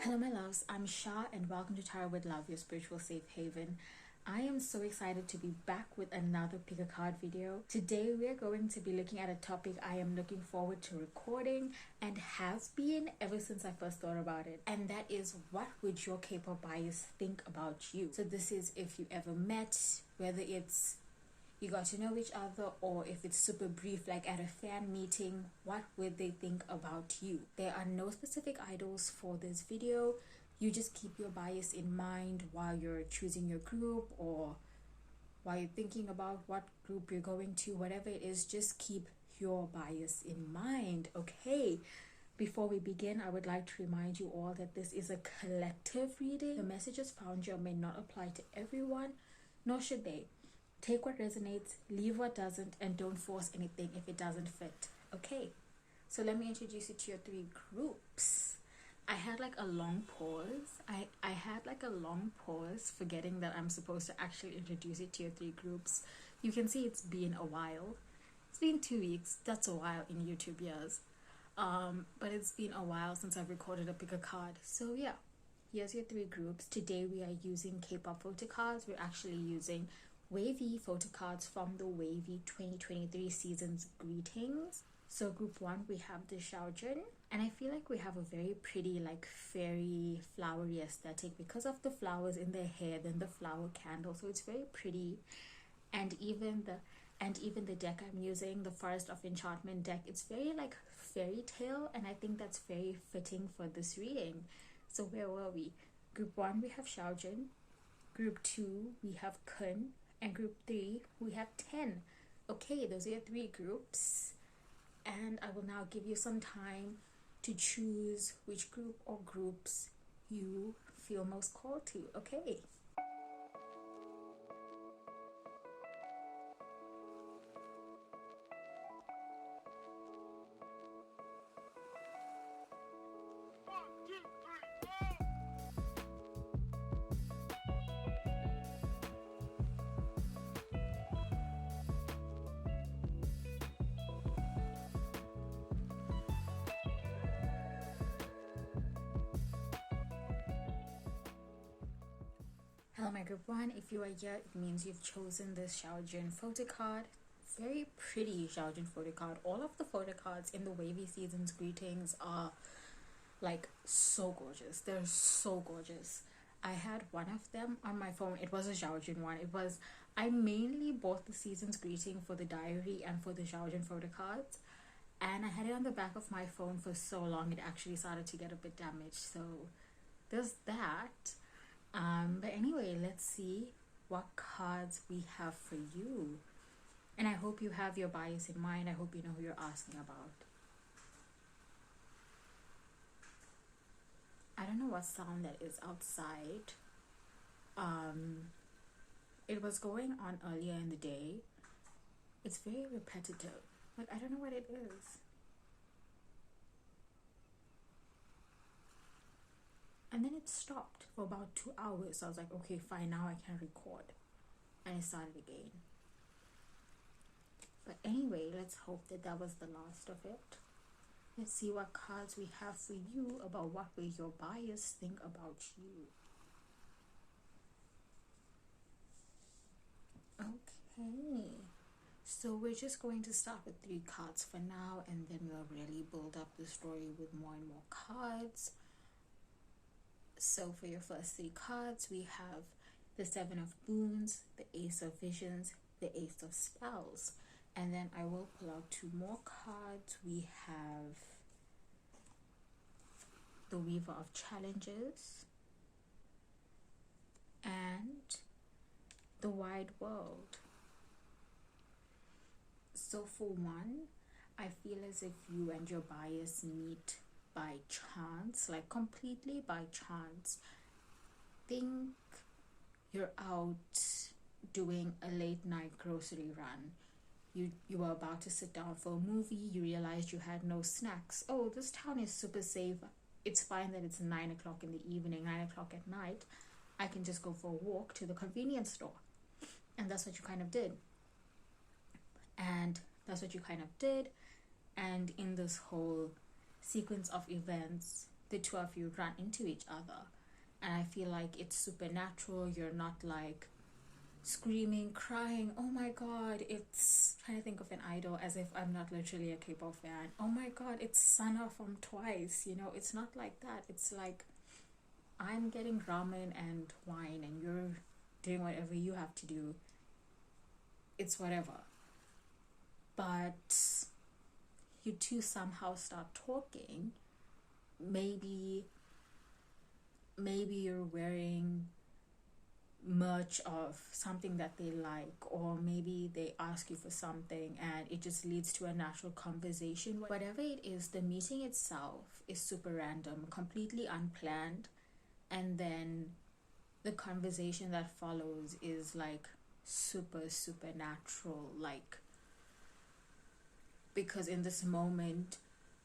Hello my loves, I'm Shah and welcome to Tarot with Love, your spiritual safe haven. I am so excited to be back with another pick a card video. Today we're going to be looking at a topic I am looking forward to recording and has been ever since I first thought about it. And that is, what would your K-pop bias think about you? So this is if you ever met, whether it's you got to know each other, or if it's super brief like at a fan meeting, what would they think about you? There are no specific idols for this video. You just keep your bias in mind while you're choosing your group or while you're thinking about what group you're going to. Whatever it is, just keep your bias in mind, okay? Before we begin, I would like to remind you all that this is a collective reading. The messages found here may not apply to everyone, nor should they. Take what resonates, leave what doesn't, and don't force anything if it doesn't fit. Okay, so let me introduce you to your three groups. I had like a long pause. I had like a long pause, forgetting that I'm supposed to actually introduce you to your three groups. You can see it's been a while. It's been 2 weeks. That's a while in YouTube years. But it's been a while since I've recorded a pick a card. So yeah, here's your three groups. Today we are using K-pop photo cards. We're actually using wavy photo cards from the wavy 2023 season's greetings. So group one, we have the Xiaojun, and I feel like we have a very pretty, like fairy flowery aesthetic because of the flowers in their hair, then the flower candle, so it's very pretty. And even the deck I'm using, the Forest of Enchantment deck, it's very like fairy tale, and I think that's very fitting for this reading. So where were we? Group one, we have Xiaojun. Group two, we have Kun. And group three, we have 10. Okay, those are your three groups. And I will now give you some time to choose which group or groups you feel most called to. Okay. Hello my group one, if you are here, it means you've chosen this Xiaojun photo card. Very pretty Xiaojun photo card. All of the photo cards in the wavy season's greetings are like so gorgeous. They're so gorgeous. I had one of them on my phone. It was a Xiaojun one. I mainly bought the season's greeting for the diary and for the Xiaojun photo cards, and I had it on the back of my phone for so long it actually started to get a bit damaged, so there's that. But anyway, let's see what cards we have for you. And I hope you have your bias in mind. I hope you know who you're asking about. I don't know what sound that is outside. It was going on earlier in the day. It's very repetitive. Like, I don't know what it is. And then it stopped for about 2 hours. So I was like, okay, fine, now I can record. And it started again. But anyway, let's hope that that was the last of it. Let's see what cards we have for you about what will your bias think about you. Okay. So we're just going to start with 3 cards for now, and then we'll really build up the story with more and more cards. So for your first 3 cards, we have the 7 of Boons, the Ace of Visions, the Ace of Spells. And then I will pull out 2 more cards. We have the Weaver of Challenges and the Wide World. So for one, I feel as if you and your bias meet by chance, like completely by chance. Think you're out doing a late night grocery run. You were about to sit down for a movie. You realized you had no snacks. Oh, this town is super safe. It's fine that it's 9 o'clock in the evening, 9 o'clock at night. I can just go for a walk to the convenience store. And that's what you kind of did. And in this whole sequence of events, the two of you run into each other. And I feel like it's supernatural. You're not like screaming, crying, oh my god, it's trying to think of an idol as if I'm not literally a K-pop fan. Oh my god, it's Sana from Twice. You know, it's not like that. It's like I'm getting ramen and wine and you're doing whatever you have to do. It's whatever. But you two somehow start talking. Maybe you're wearing merch of something that they like, or maybe they ask you for something and it just leads to a natural conversation. Whatever it is, the meeting itself is super random, completely unplanned, and then the conversation that follows is like super supernatural, like, because in this moment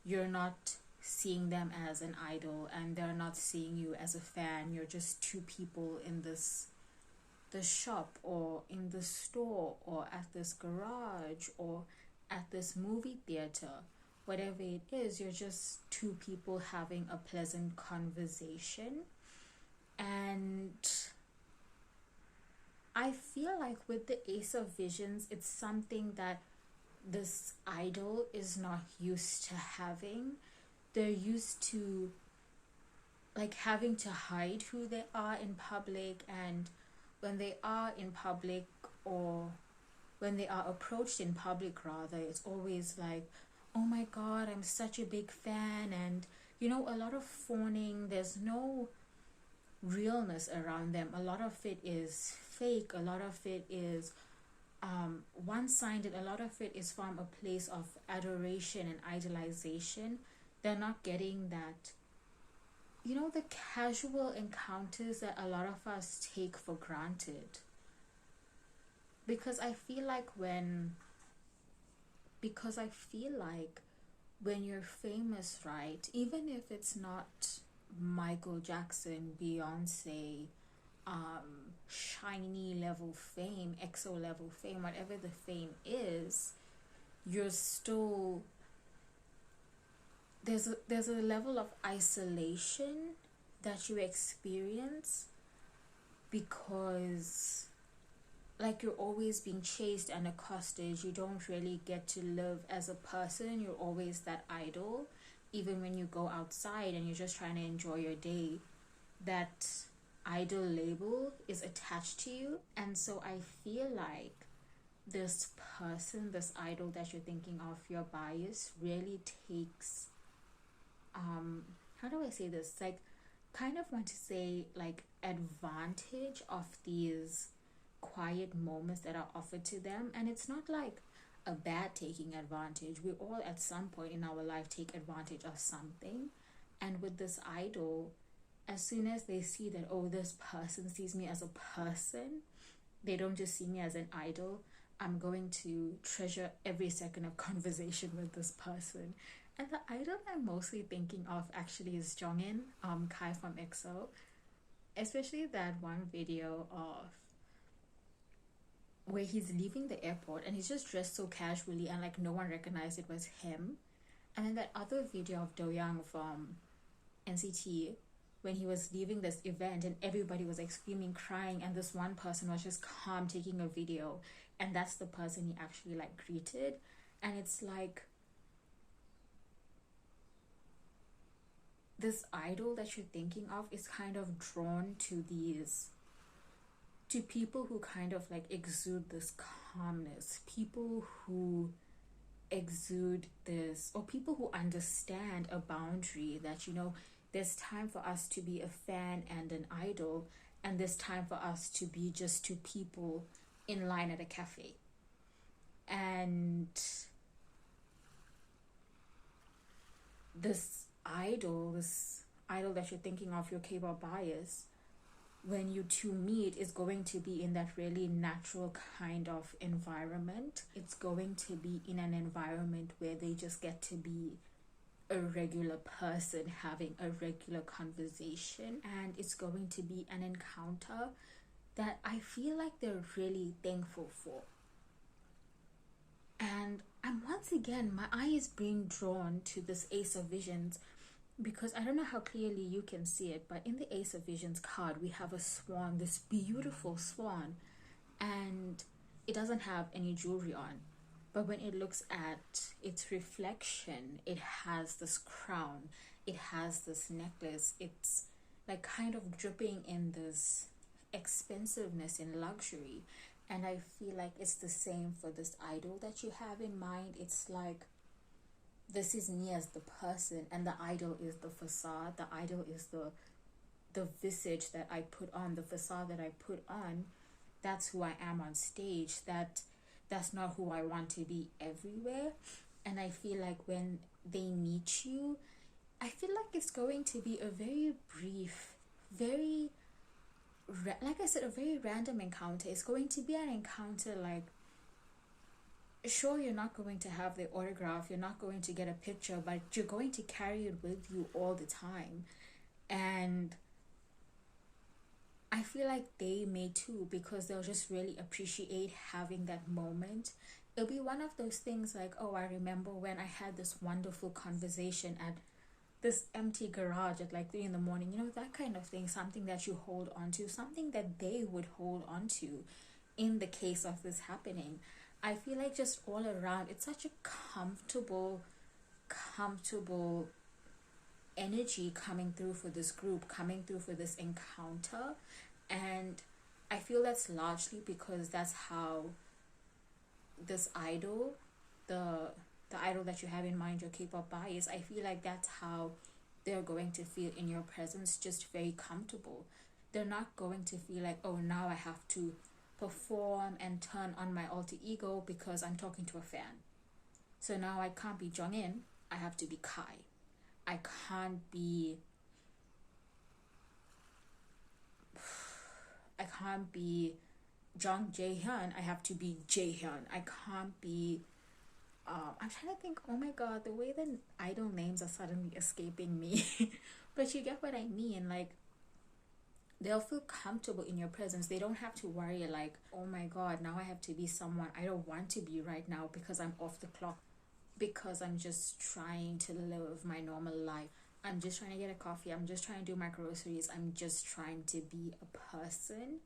you're not seeing them as an idol and they're not seeing you as a fan. You're just two people in the shop or in the store or at this garage or at this movie theater. Whatever it is, you're just two people having a pleasant conversation. And I feel like with the Ace of Visions, it's something that this idol is not used to having. They're used to like having to hide who they are in public, and when they are in public, or when they are approached in public rather, it's always like, oh my god, I'm such a big fan, and you know, a lot of fawning. There's no realness around them. A lot of it is fake. A lot of it is one-sided. A lot of it is from a place of adoration and idolization. They're not getting that, you know, the casual encounters that a lot of us take for granted. Because I feel like when you're famous, right, even if it's not Michael Jackson, Beyonce, shiny level fame, EXO level fame, whatever the fame is, you're still, there's a level of isolation that you experience, because like you're always being chased and accosted. You don't really get to live as a person. You're always that idol. Even when you go outside and you're just trying to enjoy your day, that idol label is attached to you. And so I feel like this person, this idol that you're thinking of, your bias really takes how do I say this, like, kind of want to say like advantage of these quiet moments that are offered to them. And it's not like a bad taking advantage. We all at some point in our life take advantage of something. And with this idol, as soon as they see that, oh, this person sees me as a person, they don't just see me as an idol, I'm going to treasure every second of conversation with this person. And the idol I'm mostly thinking of actually is Jongin, Kai from EXO. Especially that one video of where he's leaving the airport and he's just dressed so casually and like no one recognized it was him. And then that other video of Do Young from NCT when he was leaving this event and everybody was like screaming, crying, and this one person was just calm taking a video, and that's the person he actually like greeted. And it's like this idol that you're thinking of is kind of drawn to people who kind of like exude this calmness, people who exude this, or people who understand a boundary that, you know, there's time for us to be a fan and an idol, and there's time for us to be just two people in line at a cafe. And this idol that you're thinking of, your K-pop bias, when you two meet, is going to be in that really natural kind of environment. It's going to be in an environment where they just get to be a regular person having a regular conversation, and it's going to be an encounter that I feel like they're really thankful for. And I'm once again, my eye is being drawn to this Ace of Visions, because I don't know how clearly you can see it, but in the Ace of Visions card, we have a swan, this beautiful swan, and it doesn't have any jewelry on. But when it looks at its reflection, it has this crown, it has this necklace, it's like kind of dripping in this expensiveness in luxury. And I feel like it's the same for this idol that you have in mind. It's like, this is me as the person, and the idol is the facade. The idol is the visage that I put on, the facade that I put on. That's who I am on stage. That's not who I want to be everywhere. And I feel like when they meet you, I feel like it's going to be a very brief, very like I said, a very random encounter. It's going to be an encounter like, sure, you're not going to have the autograph, you're not going to get a picture, but you're going to carry it with you all the time. And I feel like they may too, because they'll just really appreciate having that moment. It'll be one of those things like, oh, I remember when I had this wonderful conversation at this empty garage at like 3 in the morning, you know, that kind of thing. Something that you hold on to, something that they would hold on to in the case of this happening. I feel like just all around, it's such a comfortable energy coming through for this group, coming through for this encounter. And I feel that's largely because that's how this idol, the idol that you have in mind, your K-pop bias, I feel like that's how they're going to feel in your presence, just very comfortable. They're not going to feel like, oh, now I have to perform and turn on my alter ego because I'm talking to a fan. So now I can't be Jongin, I have to be Kai. I can't be Jung Jae-hyun, I have to be Jae-hyun. I can't be I'm trying to think, oh my god, the way the idol names are suddenly escaping me. But you get what I mean. Like, they'll feel comfortable in your presence. They don't have to worry like, oh my god, now I have to be someone I don't want to be right now because I'm off the clock, because I'm just trying to live my normal life. I'm just trying to get a coffee, I'm just trying to do my groceries, I'm just trying to be a person.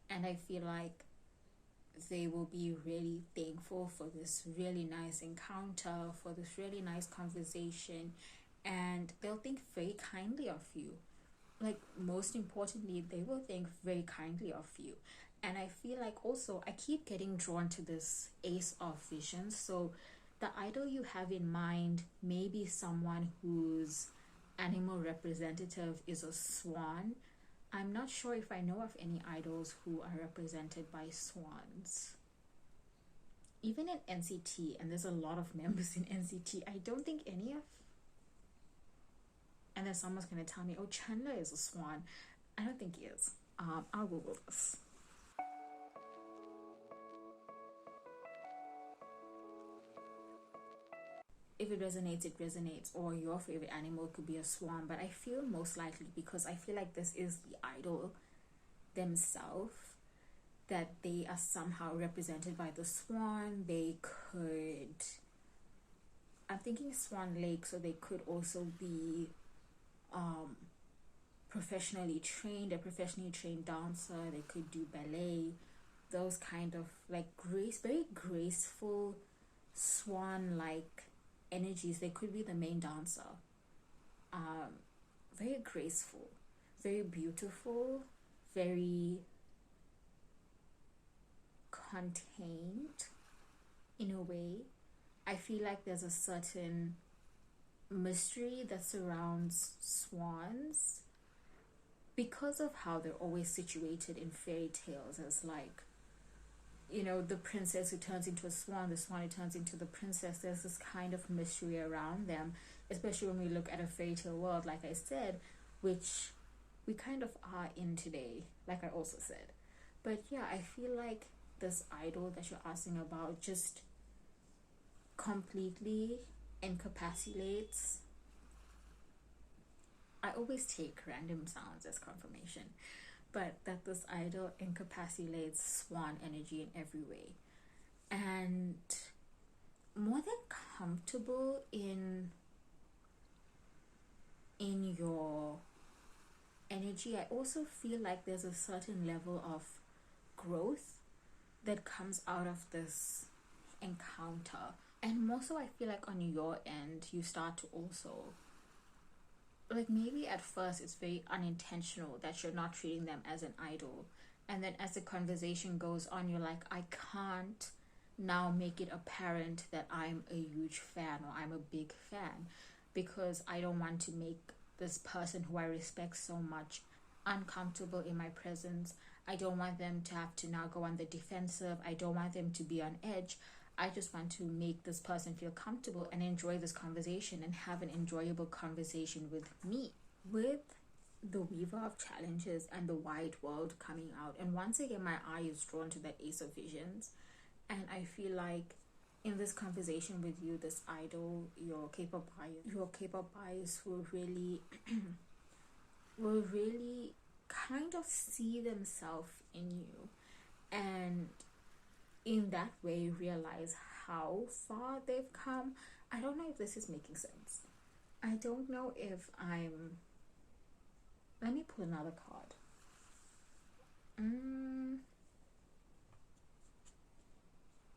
And I feel like they will be really thankful for this really nice encounter, for this really nice conversation, and they'll think very kindly of you. Like, most importantly, they will think very kindly of you. And I feel like also I keep getting drawn to this Ace of Visions. So the idol you have in mind may be someone whose animal representative is a swan. I'm not sure if I know of any idols who are represented by swans. Even in NCT, and there's a lot of members in NCT, I don't think any of... And then someone's going to tell me, oh, Chandler is a swan. I don't think he is. I'll Google this. If it resonates, it resonates. Or your favorite animal could be a swan. But I feel most likely, because I feel like this is the idol themselves, that they are somehow represented by the swan. They could... I'm thinking Swan Lake, so they could also be professionally trained, a professionally trained dancer. They could do ballet, those kind of like very graceful swan-like energies. They could be the main dancer. Very graceful, very beautiful, very contained in a way. I feel like there's a certain mystery that surrounds swans because of how they're always situated in fairy tales as, like, you know, the princess who turns into a swan, the swan who turns into the princess. There's this kind of mystery around them, especially when we look at a fairy tale world, like I said, which we kind of are in today, like I also said. But yeah, I feel like this idol that you're asking about just completely encapsulates... I always take random sounds as confirmation, but that this idol encapsulates swan energy in every way. And more than comfortable in in your energy, I also feel like there's a certain level of growth that comes out of this encounter. And more so, I feel like on your end, you start to also, like, maybe at first it's very unintentional that you're not treating them as an idol. And then as the conversation goes on, you're like, I can't now make it apparent that I'm a huge fan or I'm a big fan, because I don't want to make this person who I respect so much uncomfortable in my presence. I don't want them to have to now go on the defensive. I don't want them to be on edge. I just want to make this person feel comfortable and enjoy this conversation and have an enjoyable conversation with me. With the Weaver of Challenges and the Wide World coming out, and once again my eye is drawn to that Ace of Visions, and I feel like in this conversation with you, this idol, your K-pop bias will really will really kind of see themselves in you, and in that way realize how far they've come. I don't know if this is making sense. I don't know if I'm... Let me pull another card.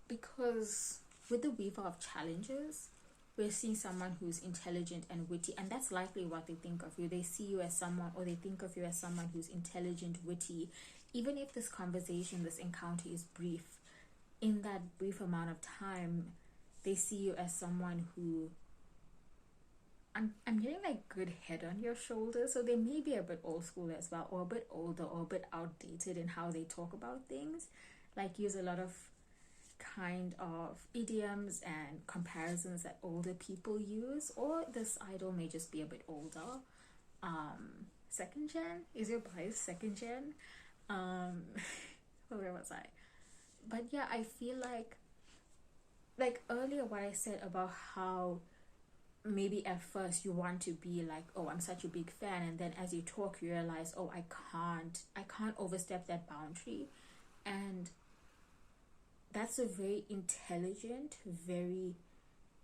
Because with the Weaver of Challenges, we're seeing someone who's intelligent and witty, and that's likely what they think of you. They see you as someone, or they think of you as someone who's intelligent, witty. Even if this conversation, this encounter is brief, in that brief amount of time, they see you as someone who... I'm getting like good head on your shoulders, so they may be a bit old school as well, or a bit older, or a bit outdated in how they talk about things. Like, use a lot of kind of idioms and comparisons that older people use, or this idol may just be a bit older. Second gen? Is your bias second gen? Where was I? But yeah, I feel like earlier what I said about how maybe at first you want to be like, oh, I'm such a big fan, and then as you talk you realize, oh, I can't overstep that boundary. And that's a very intelligent, very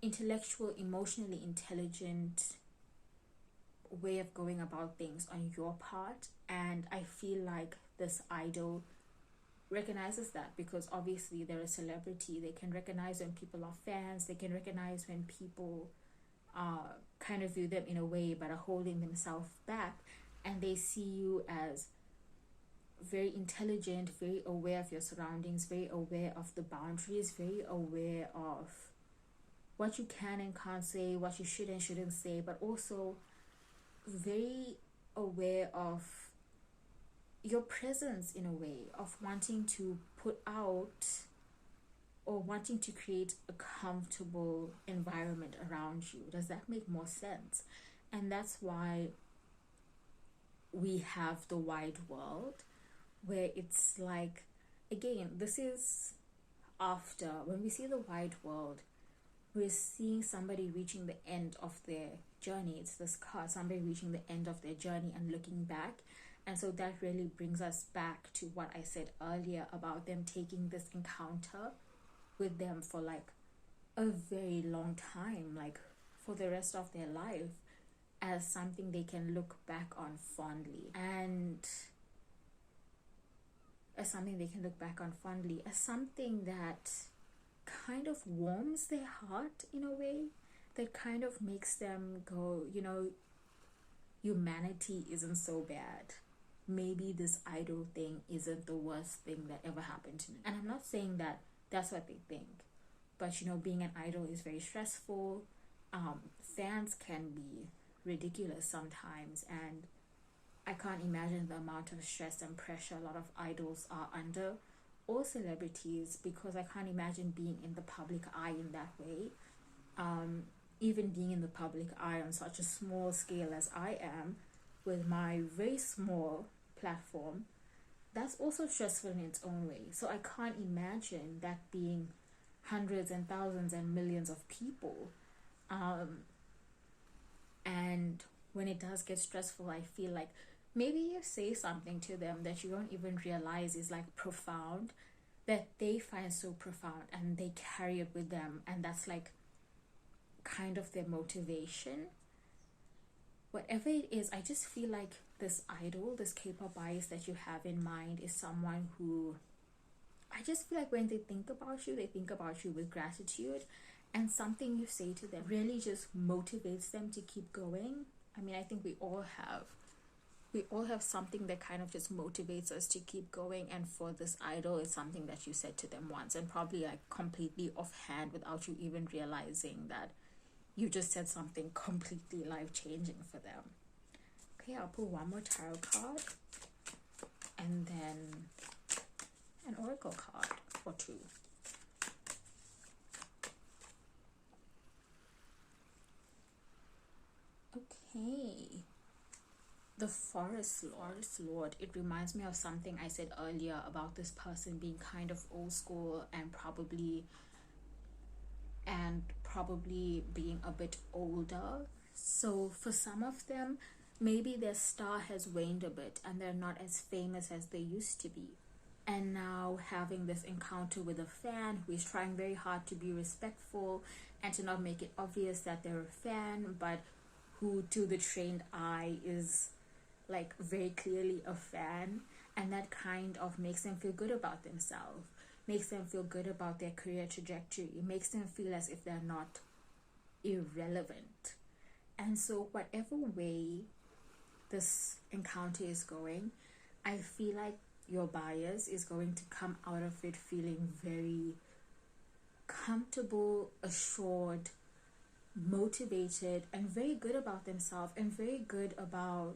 intellectual, emotionally intelligent way of going about things on your part. And I feel like this idol recognizes that, because obviously they're a celebrity. They can recognize when people are fans. They can recognize when people kind of view them in a way but are holding themselves back, and they see you as very intelligent, very aware of your surroundings, very aware of the boundaries, very aware of what you can and can't say, what you should and shouldn't say, but also very aware of your presence in a way, of wanting to put out or wanting to create a comfortable environment around you. Does that make more sense? And that's why we have the Wide World, where it's like, again, this is after, when we see the Wide World, we're seeing somebody reaching the end of their journey. It's this card, somebody reaching the end of their journey and looking back. And so that really brings us back to what I said earlier about them taking this encounter with them for like a very long time, like for the rest of their life, as something they can look back on fondly, and as something that kind of warms their heart in a way, that kind of makes them go, you know, humanity isn't so bad. Maybe this idol thing isn't the worst thing that ever happened to me. And I'm not saying that that's what they think, but you know, being an idol is very stressful. Fans can be ridiculous sometimes, and I can't imagine the amount of stress and pressure a lot of idols are under, or celebrities, because I can't imagine being in the public eye in that way. Even being in the public eye on such a small scale as I am, with my very small platform, that's also stressful in its own way. So I can't imagine that being hundreds and thousands and millions of people. And when it does get stressful, I feel like maybe you say something to them that you don't even realize is like profound, that they find so profound, and they carry it with them, and that's like kind of their motivation. whatever it is, I just feel like this idol, this K-pop bias that you have in mind is someone who, I just feel like when they think about you, they think about you with gratitude, and something you say to them really just motivates them to keep going. I mean, I think we all have something that kind of just motivates us to keep going, and for this idol, it's something that you said to them once, and probably like completely offhand without you even realizing that you just said something completely life-changing for them. Okay, I'll pull one more tarot card and then an oracle card or two. Okay, the Forest Lord. It reminds me of something I said earlier about this person being kind of old school and probably being a bit older. So for some of them, maybe their star has waned a bit and they're not as famous as they used to be. And now having this encounter with a fan who is trying very hard to be respectful and to not make it obvious that they're a fan, but who to the trained eye is like very clearly a fan, and that kind of makes them feel good about themselves, makes them feel good about their career trajectory, it makes them feel as if they're not irrelevant. And so whatever way this encounter is going, I feel like your bias is going to come out of it feeling very comfortable, assured, motivated, and very good about themselves, and very good about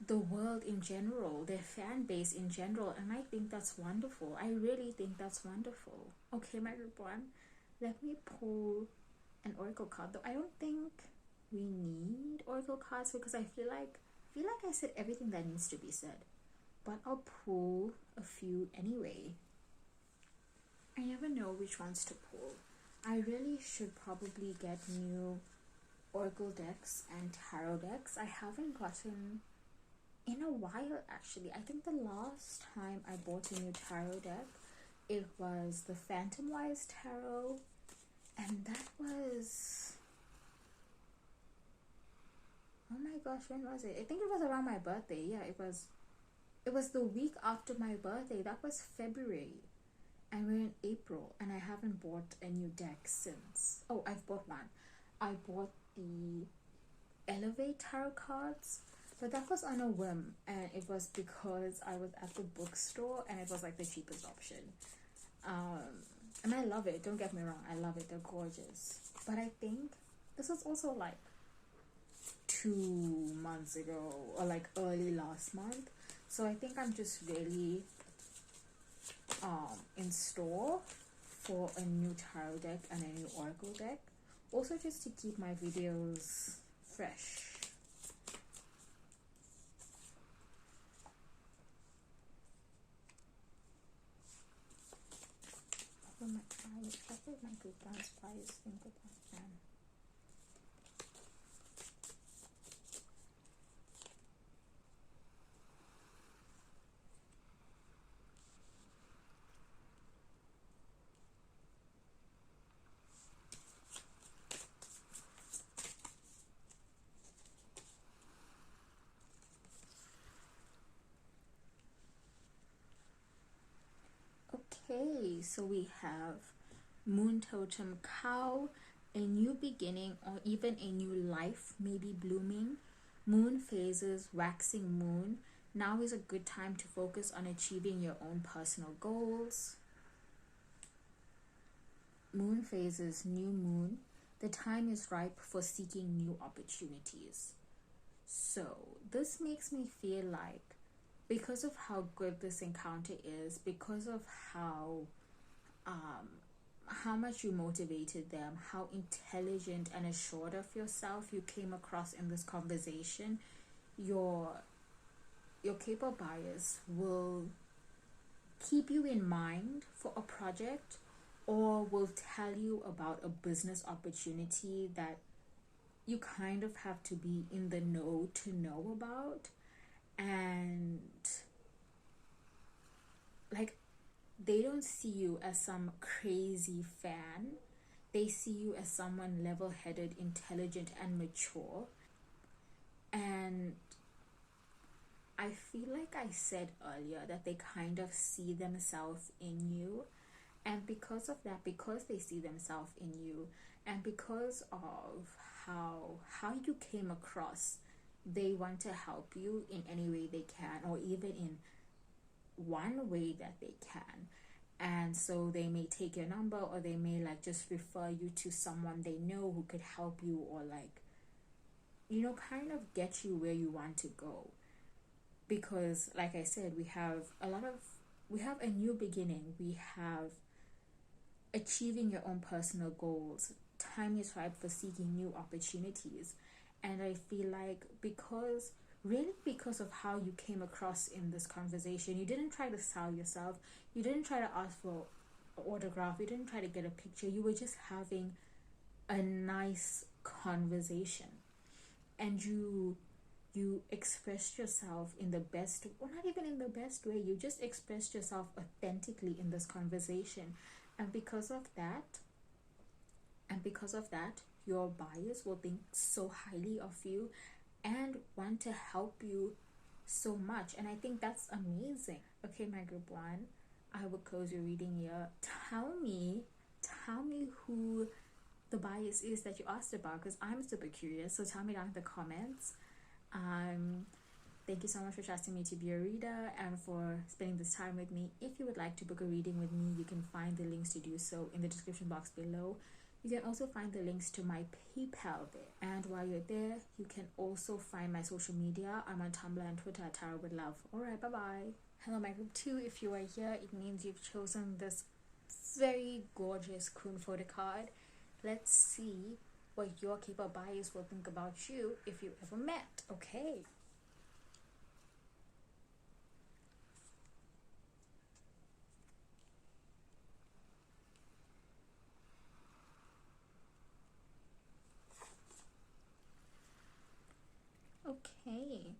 the world in general, their fan base in general. And I think that's wonderful. I really think that's wonderful. Okay, my group one, let me pull an oracle card, though I don't think we need oracle cards because I feel like I said everything that needs to be said, but I'll pull a few anyway. I never know which ones to pull. I really should probably get new oracle decks and tarot decks. I haven't gotten in a while, actually. I think the last time I bought a new tarot deck, it was the Phantom Wise Tarot, and that was, oh my gosh, when was it? I think it was around my birthday. Yeah, it was the week after my birthday. That was February, and we're in April, and I haven't bought a new deck since. Oh, I've bought one. I bought the Elevate Tarot cards, but that was on a whim, and it was because I was at the bookstore and it was like the cheapest option. And I love it, don't get me wrong, I love it, they're gorgeous. But I think this was also like 2 months ago, or like early last month. So I think I'm just really in store for a new tarot deck and a new oracle deck. Also just to keep my videos fresh. I thought my group dance bias think about them. Okay, so we have Moon Totem Cow, a new beginning or even a new life may be blooming. Moon phases, waxing moon. Now is a good time to focus on achieving your own personal goals. Moon phases, new moon. The time is ripe for seeking new opportunities. So this makes me feel like, because of how good this encounter is, because of how much you motivated them, how intelligent and assured of yourself you came across in this conversation, your K-pop bias will keep you in mind for a project, or will tell you about a business opportunity that you kind of have to be in the know to know about. And like, they don't see you as some crazy fan. They see you as someone level-headed, intelligent, and mature. And I feel like I said earlier that they kind of see themselves in you, and because of that, because they see themselves in you, and because of how you came across, they want to help you in any way they can, or even in one way that they can. And so they may take your number, or they may like just refer you to someone they know who could help you, or like, you know, kind of get you where you want to go. Because like I said, we have a new beginning. We have achieving your own personal goals. Time is ripe for seeking new opportunities. And I feel like because of how you came across in this conversation, you didn't try to sell yourself, you didn't try to ask for an autograph, you didn't try to get a picture, you were just having a nice conversation. And you expressed yourself in the best, or not even in the best way, you just expressed yourself authentically in this conversation. And because of that, your buyers will think so highly of you and want to help you so much. And I think that's amazing. Okay, my group one, I will close your reading here. Tell me who the bias is that you asked about, because I'm super curious. So tell me down in the comments. Thank you so much for trusting me to be a reader and for spending this time with me. If you would like to book a reading with me, you can find the links to do so in the description box below. You can also find the links to my PayPal there. And while you're there, you can also find my social media. I'm on Tumblr and Twitter at Tarot with Love. Alright, bye-bye. Hello, my group 2. If you are here, it means you've chosen this very gorgeous Kun photo card. Let's see what your K-pop bias will think about you if you ever met. Okay. Okay.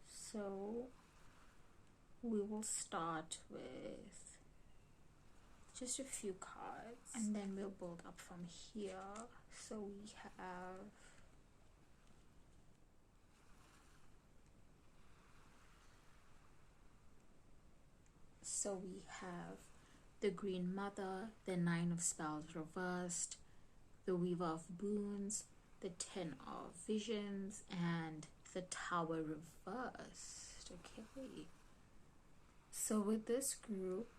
So we will start with just a few cards and then we'll build up from here. So we have the Green Mother, the Nine of Spells reversed, the Weaver of Boons, the Ten of Visions, and the Tower reversed. Okay. So with this group,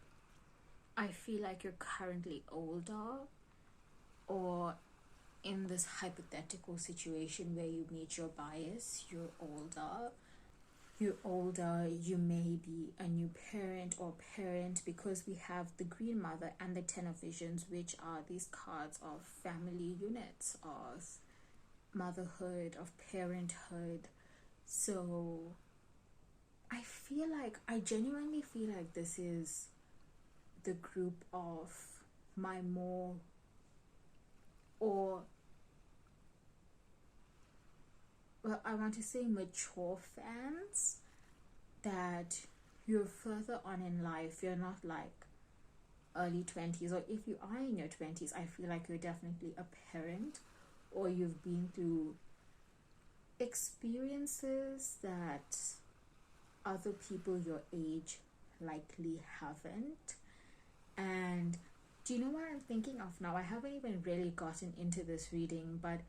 I feel like you're currently older, or in this hypothetical situation where you meet your bias, you're older, you may be a new parent or parent, because we have the Green Mother and the Ten of Visions, which are these cards of family units, of motherhood, of parenthood. So I genuinely feel like this is the group of my more, or well, I want to say mature fans, that you're further on in life. You're not like early 20s, or if you are in your 20s, I feel like you're definitely a parent, or you've been through experiences that other people your age likely haven't. And do you know what I'm thinking of now? I haven't even really gotten into this reading, but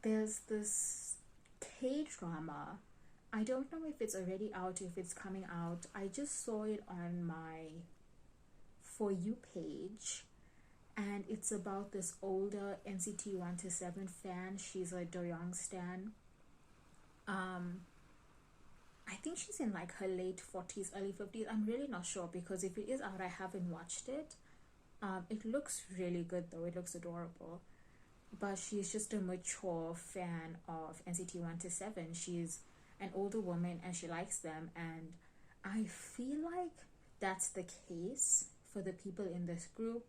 there's this K-drama. I don't know if it's already out, if it's coming out. I just saw it on my For You page, and it's about this older NCT 127 fan. She's a Doyoung stan. I think she's in like her late 40s, early 50s. I'm really not sure, because if it is out, I haven't watched it. It looks really good though. It looks adorable. But she's just a mature fan of NCT 127. She's an older woman and she likes them, and I feel like that's the case for the people in this group.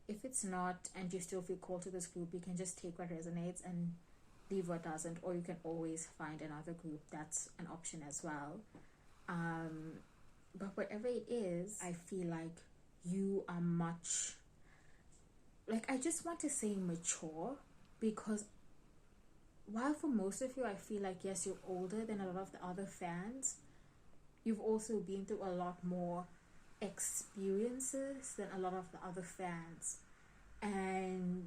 If it's not, and you still feel called to this group, you can just take what resonates and leave what doesn't, or you can always find another group. That's an option as well. But whatever it is, I feel like you are much, like, I just want to say mature, because while for most of you I feel like, yes, you're older than a lot of the other fans, you've also been through a lot more experiences than a lot of the other fans. And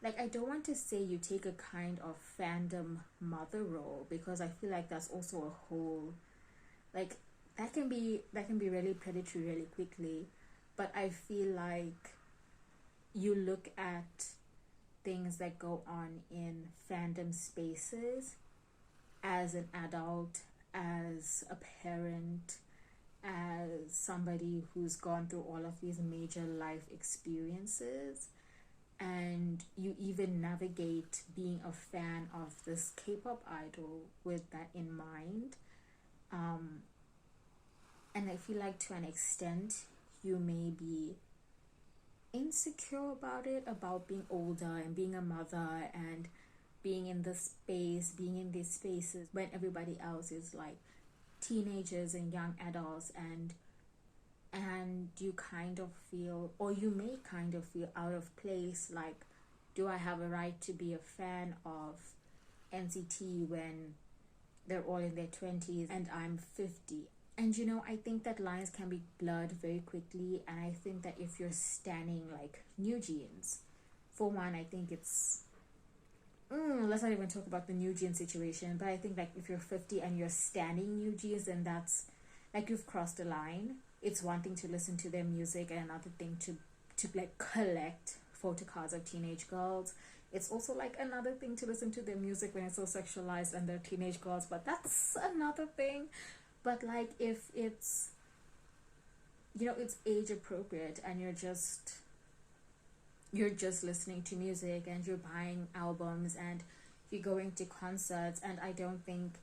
like, I don't want to say you take a kind of fandom mother role, because I feel like that's also a whole, like, that can be really predatory really quickly. But I feel like you look at things that go on in fandom spaces as an adult, as a parent, as somebody who's gone through all of these major life experiences, and you even navigate being a fan of this K-pop idol with that in mind. And I feel like to an extent you may be insecure about it, about being older and being a mother and being in this space, being in these spaces when everybody else is like teenagers and young adults, and you kind of feel, or you may kind of feel out of place, like, do I have a right to be a fan of NCT when they're all in their 20s and I'm 50? And you know, I think that lines can be blurred very quickly, and I think that if you're standing like New Jeans, for one, I think it's let's not even talk about the New Jeans situation, but I think like if you're 50 and you're standing New Jeans, then that's like you've crossed a line. It's one thing to listen to their music and another thing to like collect photocards of teenage girls. It's also like another thing to listen to their music when it's so sexualized and they're teenage girls, but that's another thing. But like, if it's, you know, it's age appropriate and you're just listening to music and you're buying albums and you're going to concerts, and I don't think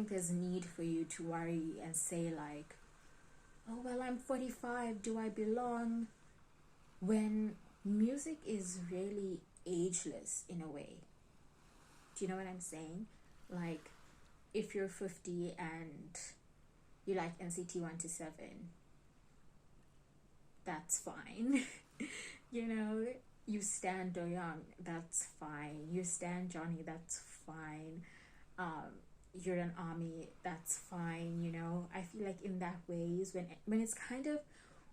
there's need for you to worry and say like, oh well, I'm 45, do I belong? When music is really ageless in a way. Do you know what I'm saying? Like, if you're 50 and you like NCT 127, that's fine. You know, you stan Do Young, that's fine. You stan Johnny, that's fine. You're an army, that's fine. You know, I feel like in that ways, when it's kind of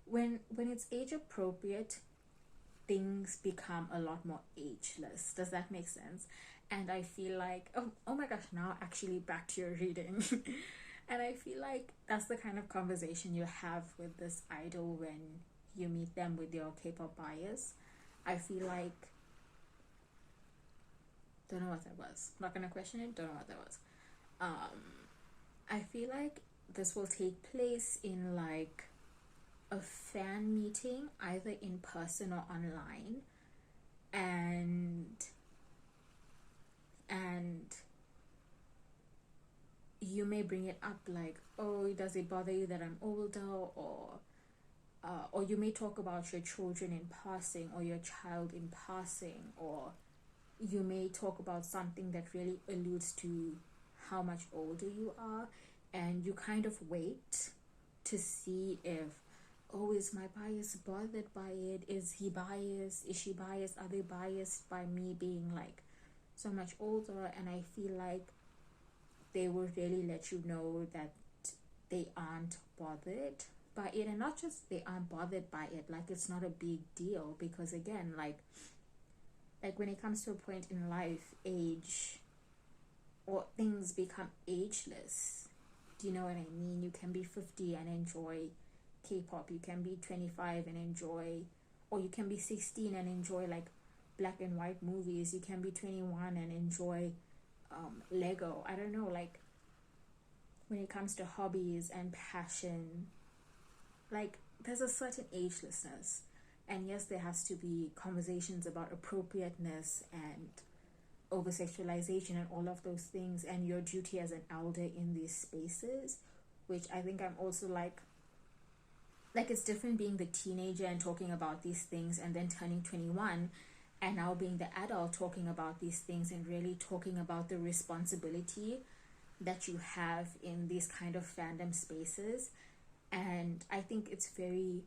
when it's age appropriate, things become a lot more ageless. Does that make sense? And I feel like, oh my gosh, now actually back to your reading. And I feel like that's the kind of conversation you have with this idol when you meet them with your K-pop bias. I feel like, don't know what that was, not gonna question it, don't know what that was. I feel like this will take place in like a fan meeting, either in person or online, and you may bring it up like, oh, does it bother you that I'm older? Or you may talk about your children in passing, or your child in passing, or you may talk about something that really alludes to how much older you are, and you kind of wait to see if, oh, is my bias bothered by it? Is he biased? Is she biased? Are they biased by me being like so much older? And I feel like they will really let you know that they aren't bothered by it, and not just they aren't bothered by it, like it's not a big deal, because again, like when it comes to a point in life, age or things become ageless. Do you know what I mean? You can be 50 and enjoy K-pop, you can be 25 and enjoy, or you can be 16 and enjoy like black and white movies, you can be 21 and enjoy Lego. I don't know, like when it comes to hobbies and passion, like there's a certain agelessness. And yes, there has to be conversations about appropriateness and over sexualization and all of those things, and your duty as an elder in these spaces, which I think I'm also like it's different being the teenager and talking about these things, and then turning 21 and now being the adult talking about these things and really talking about the responsibility that you have in these kind of fandom spaces. And I think it's very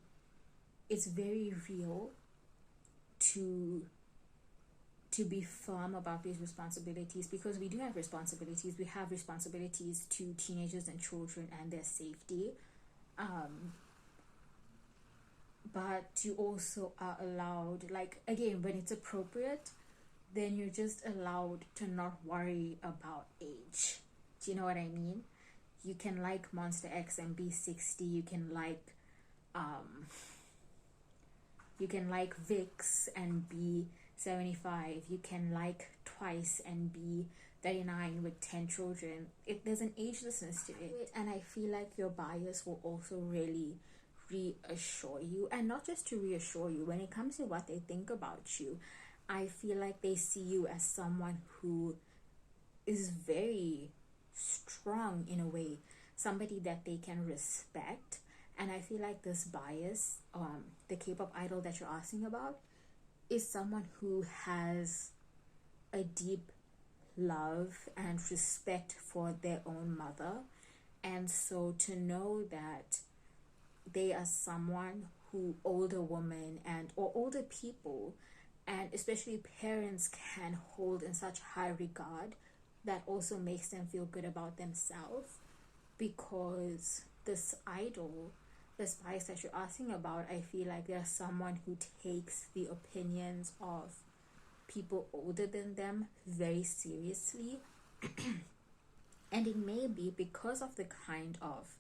real to to be firm about these responsibilities, because we do have responsibilities. We have responsibilities to teenagers and children and their safety, but you also are allowed, like, again, when it's appropriate, then you're just allowed to not worry about age. Do you know what I mean? You can like Monster X and be 60. You can like Vix and be 75. You can like Twice and be 39 with 10 children. There's an agelessness to it, and I feel like your bias will also really reassure you. And not just to reassure you, when it comes to what they think about you, I feel like they see you as someone who is very strong in a way, somebody that they can respect. And I feel like this bias, the K-pop idol that you're asking about, is someone who has a deep love and respect for their own mother. And so to know that they are someone who older women or older people, and especially parents, can hold in such high regard, that also makes them feel good about themselves. Because this idol, this bias that you're asking about, I feel like there's someone who takes the opinions of people older than them very seriously. And it may be because of the kind of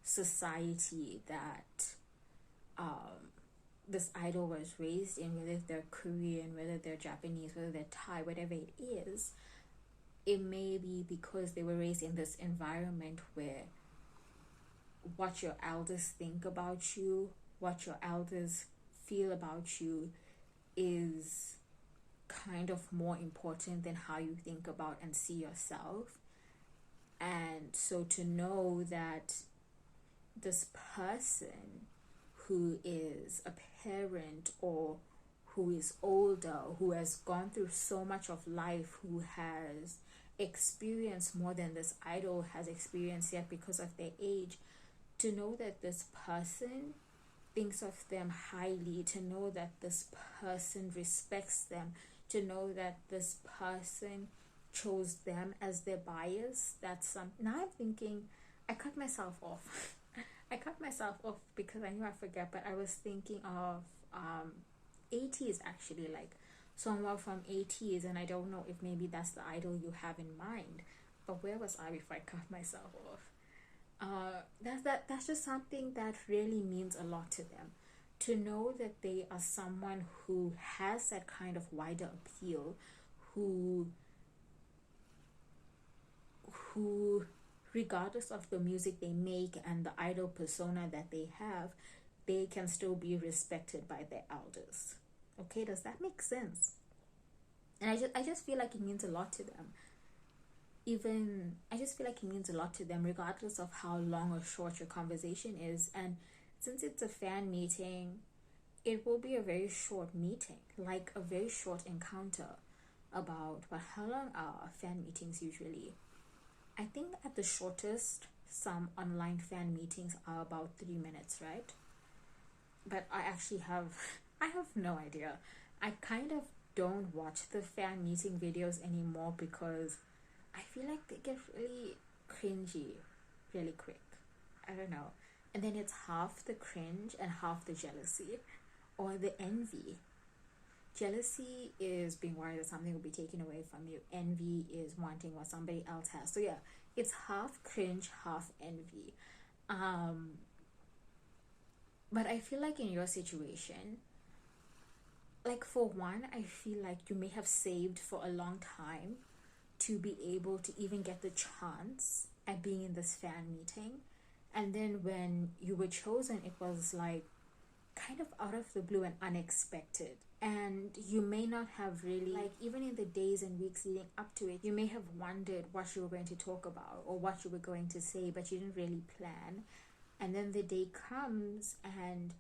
society that this idol was raised in, whether they're Korean, whether they're Japanese, whether they're Thai, whatever it is. It may be because they were raised in this environment where what your elders think about you, what your elders feel about you, is kind of more important than how you think about and see yourself. And so to know that this person who is a parent, or who is older, who has gone through so much of life, who has experienced more than this idol has experienced, yet because of their age, to know that this person thinks of them highly, to know that this person respects them, to know that this person chose them as their bias, that's something. Now I'm thinking, I cut myself off. I cut myself off because I knew I forget, but I was thinking of 80s, actually, like someone from 80s, and I don't know if maybe that's the idol you have in mind. But where was I before I cut myself off? That's just something that really means a lot to them, to know that they are someone who has that kind of wider appeal, who regardless of the music they make and the idol persona that they have, they can still be respected by their elders. Okay, does that make sense? And I just feel like it means a lot to them. I just feel like it means a lot to them, regardless of how long or short your conversation is. And since it's a fan meeting, it will be a very short meeting, like a very short encounter. How long are fan meetings usually? I think at the shortest, some online fan meetings are about 3 minutes, right? But I have no idea. I kind of don't watch the fan meeting videos anymore because I feel like they get really cringy really quick. I don't know. And then it's half the cringe and half the jealousy or the envy. Jealousy is being worried that something will be taken away from you. Envy is wanting what somebody else has. So yeah, it's half cringe, half envy. But I feel like in your situation, like, for one, I feel like you may have saved for a long time to be able to even get the chance at being in this fan meeting. And then when you were chosen, it was like kind of out of the blue and unexpected. And you may not have really, like, even in the days and weeks leading up to it, you may have wondered what you were going to talk about or what you were going to say, but you didn't really plan. And then the day comes and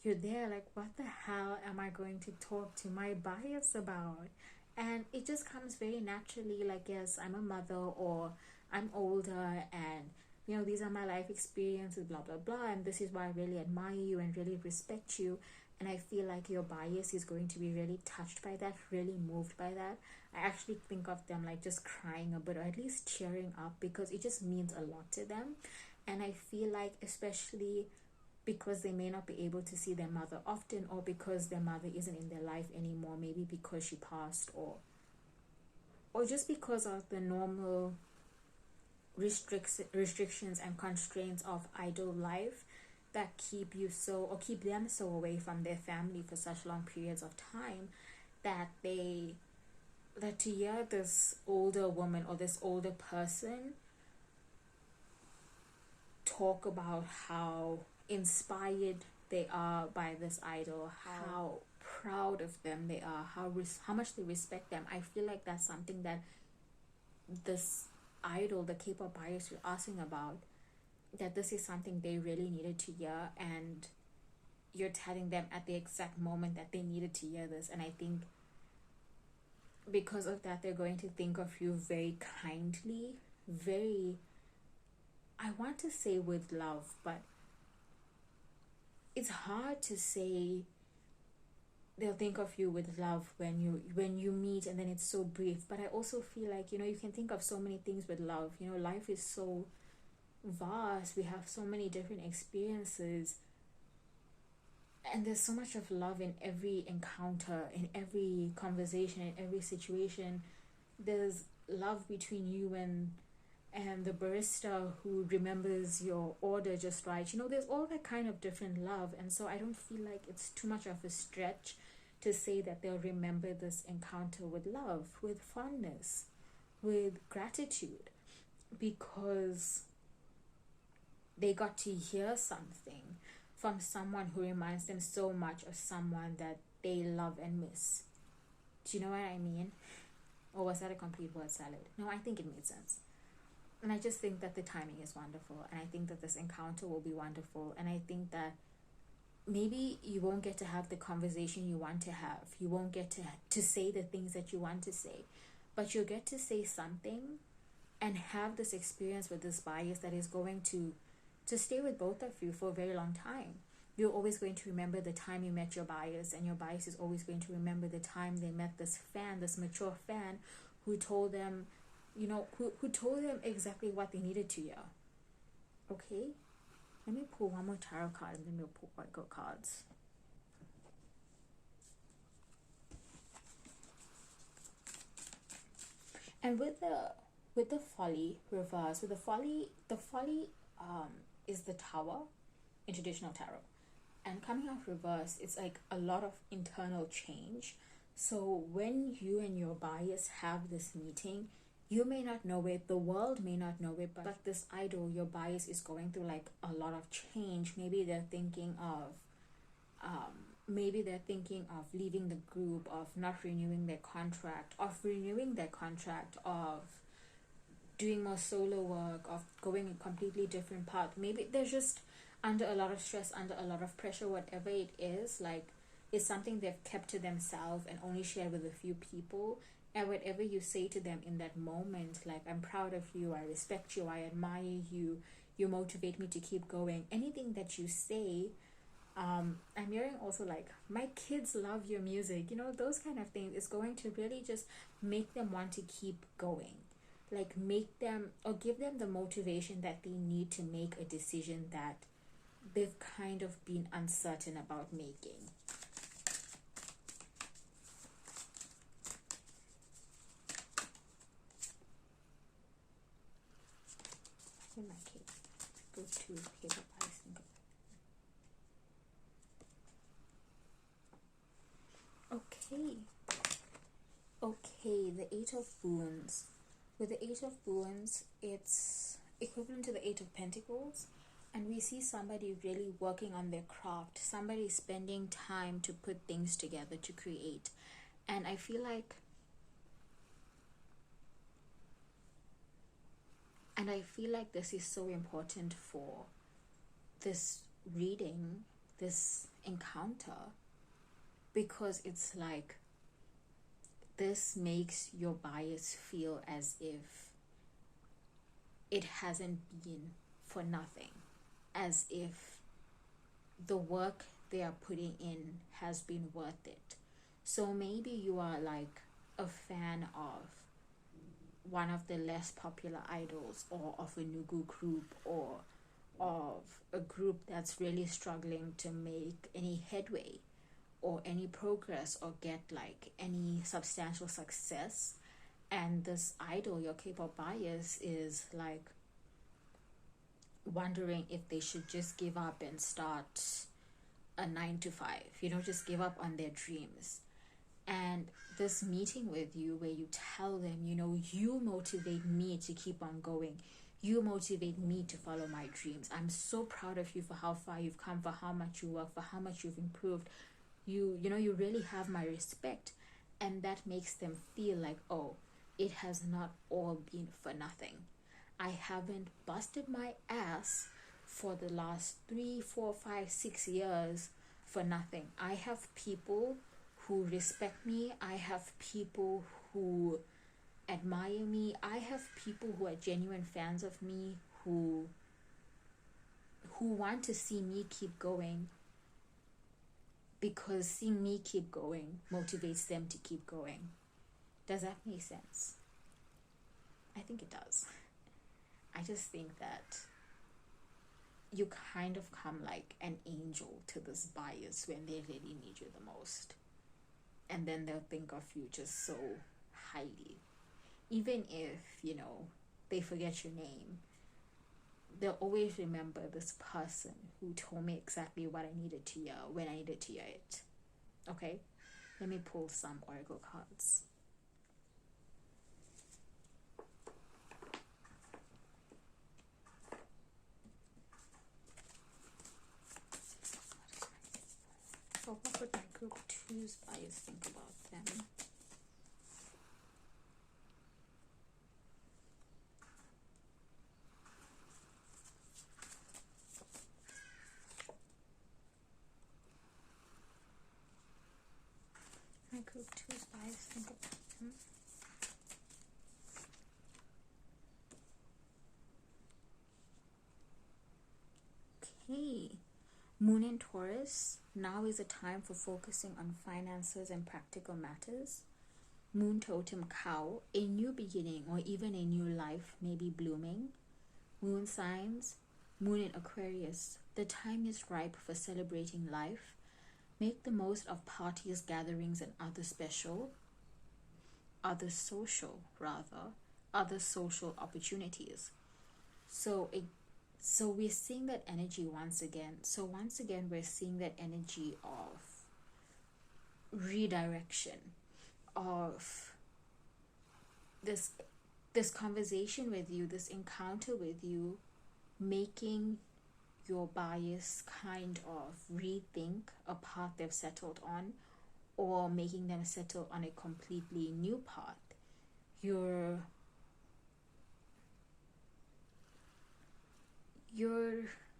you're there like, what the hell am I going to talk to my bias about? And it just comes very naturally, like, yes, I'm a mother, or I'm older, and these are my life experiences, blah blah blah, and this is why I really admire you and really respect you. And I feel like your bias is going to be really touched by that, really moved by that. I actually think of them like just crying a bit, or at least cheering up, because it just means a lot to them. And I feel like, especially because they may not be able to see their mother often, or because their mother isn't in their life anymore, maybe because she passed, or just because of the normal restrictions and constraints of idle life that keep you so, or keep them so away from their family for such long periods of time, that to hear this older woman or this older person talk about how inspired they are by this idol, how proud of them they are, how much they respect them. I feel like that's something that this idol, the K-pop bias you're asking about, that this is something they really needed to hear, and you're telling them at the exact moment that they needed to hear this. And I think because of that, they're going to think of you very kindly, very, I want to say with love, but it's hard to say they'll think of you with love when you meet, and then it's so brief. But I also feel like, you can think of so many things with love. Life is so vast, we have so many different experiences, and there's so much of love in every encounter, in every conversation, in every situation. There's love between you and the barista who remembers your order just right. There's all that kind of different love. And so I don't feel like it's too much of a stretch to say that they'll remember this encounter with love, with fondness, with gratitude, because they got to hear something from someone who reminds them so much of someone that they love and miss. Do you know what I mean? Or was that a complete word salad? No, I think it made sense. And I just think that the timing is wonderful, and I think that this encounter will be wonderful, and I think that maybe you won't get to have the conversation you want to have, you won't get to say the things that you want to say, but you'll get to say something and have this experience with this bias that is going to stay with both of you for a very long time. You're always going to remember the time you met your bias, and your bias is always going to remember the time they met this fan, this mature fan, who told them, who told them exactly what they needed to hear. Okay? Let me pull one more tarot card, and then we'll pull Oracle cards. And with the folly reverse, the folly is the Tower in traditional tarot. And coming out reverse, it's like a lot of internal change. So when you and your bias have this meeting, you may not know it, the world may not know it, but this idol, your bias, is going through like a lot of change. Maybe they're thinking of leaving the group, of not renewing their contract, of renewing their contract, of doing more solo work, of going a completely different path. Maybe they're just under a lot of stress, under a lot of pressure, whatever it is. Like, it's something they've kept to themselves and only shared with a few people. And whatever you say to them in that moment, like, I'm proud of you, I respect you, I admire you, you motivate me to keep going. Anything that you say, I'm hearing also like, my kids love your music, those kind of things. It's going to really just make them want to keep going. Like, make them, or give them the motivation that they need to make a decision that they've kind of been uncertain about making. In my case, go to paper pies and go. Okay, the Eight of Wands. With the Eight of Wands, it's equivalent to the Eight of Pentacles, and we see somebody really working on their craft, somebody spending time to put things together, to create. And I feel like this is so important for this reading, this encounter, because it's like, this makes your bias feel as if it hasn't been for nothing, as if the work they are putting in has been worth it. So maybe you are like a fan of one of the less popular idols, or of a nugu group, or of a group that's really struggling to make any headway or any progress or get like any substantial success, and this idol, your K-pop bias, is like wondering if they should just give up and start a 9 to 5, just give up on their dreams. And this meeting with you where you tell them, you motivate me to keep on going, you motivate me to follow my dreams, I'm so proud of you for how far you've come, for how much you work, for how much you've improved, you really have my respect. And that makes them feel like, oh, it has not all been for nothing. I haven't busted my ass for the last 3, 4, 5, 6 years for nothing. I have people who respect me. I have people who admire me. I have people who are genuine fans of me, who want to see me keep going, because seeing me keep going motivates them to keep going. Does that make sense? I think it does. I just think that you kind of come like an angel to this bias when they really need you the most. And then they'll think of you just so highly. Even if, they forget your name, they'll always remember this person who told me exactly what I needed to hear when I needed to hear it. Okay? Let me pull some oracle cards. So what would my group 2's bias think about them? My group 2's bias think about them. Okay. Moon in Taurus, now is a time for focusing on finances and practical matters. Moon totem cow, a new beginning or even a new life may be blooming. Moon signs, Moon in Aquarius, the time is ripe for celebrating life. Make the most of parties, gatherings, and other social opportunities. So we're seeing that energy once again. So once again, we're seeing that energy of redirection, of this conversation with you, this encounter with you, making your bias kind of rethink a path they've settled on, or making them settle on a completely new path. You're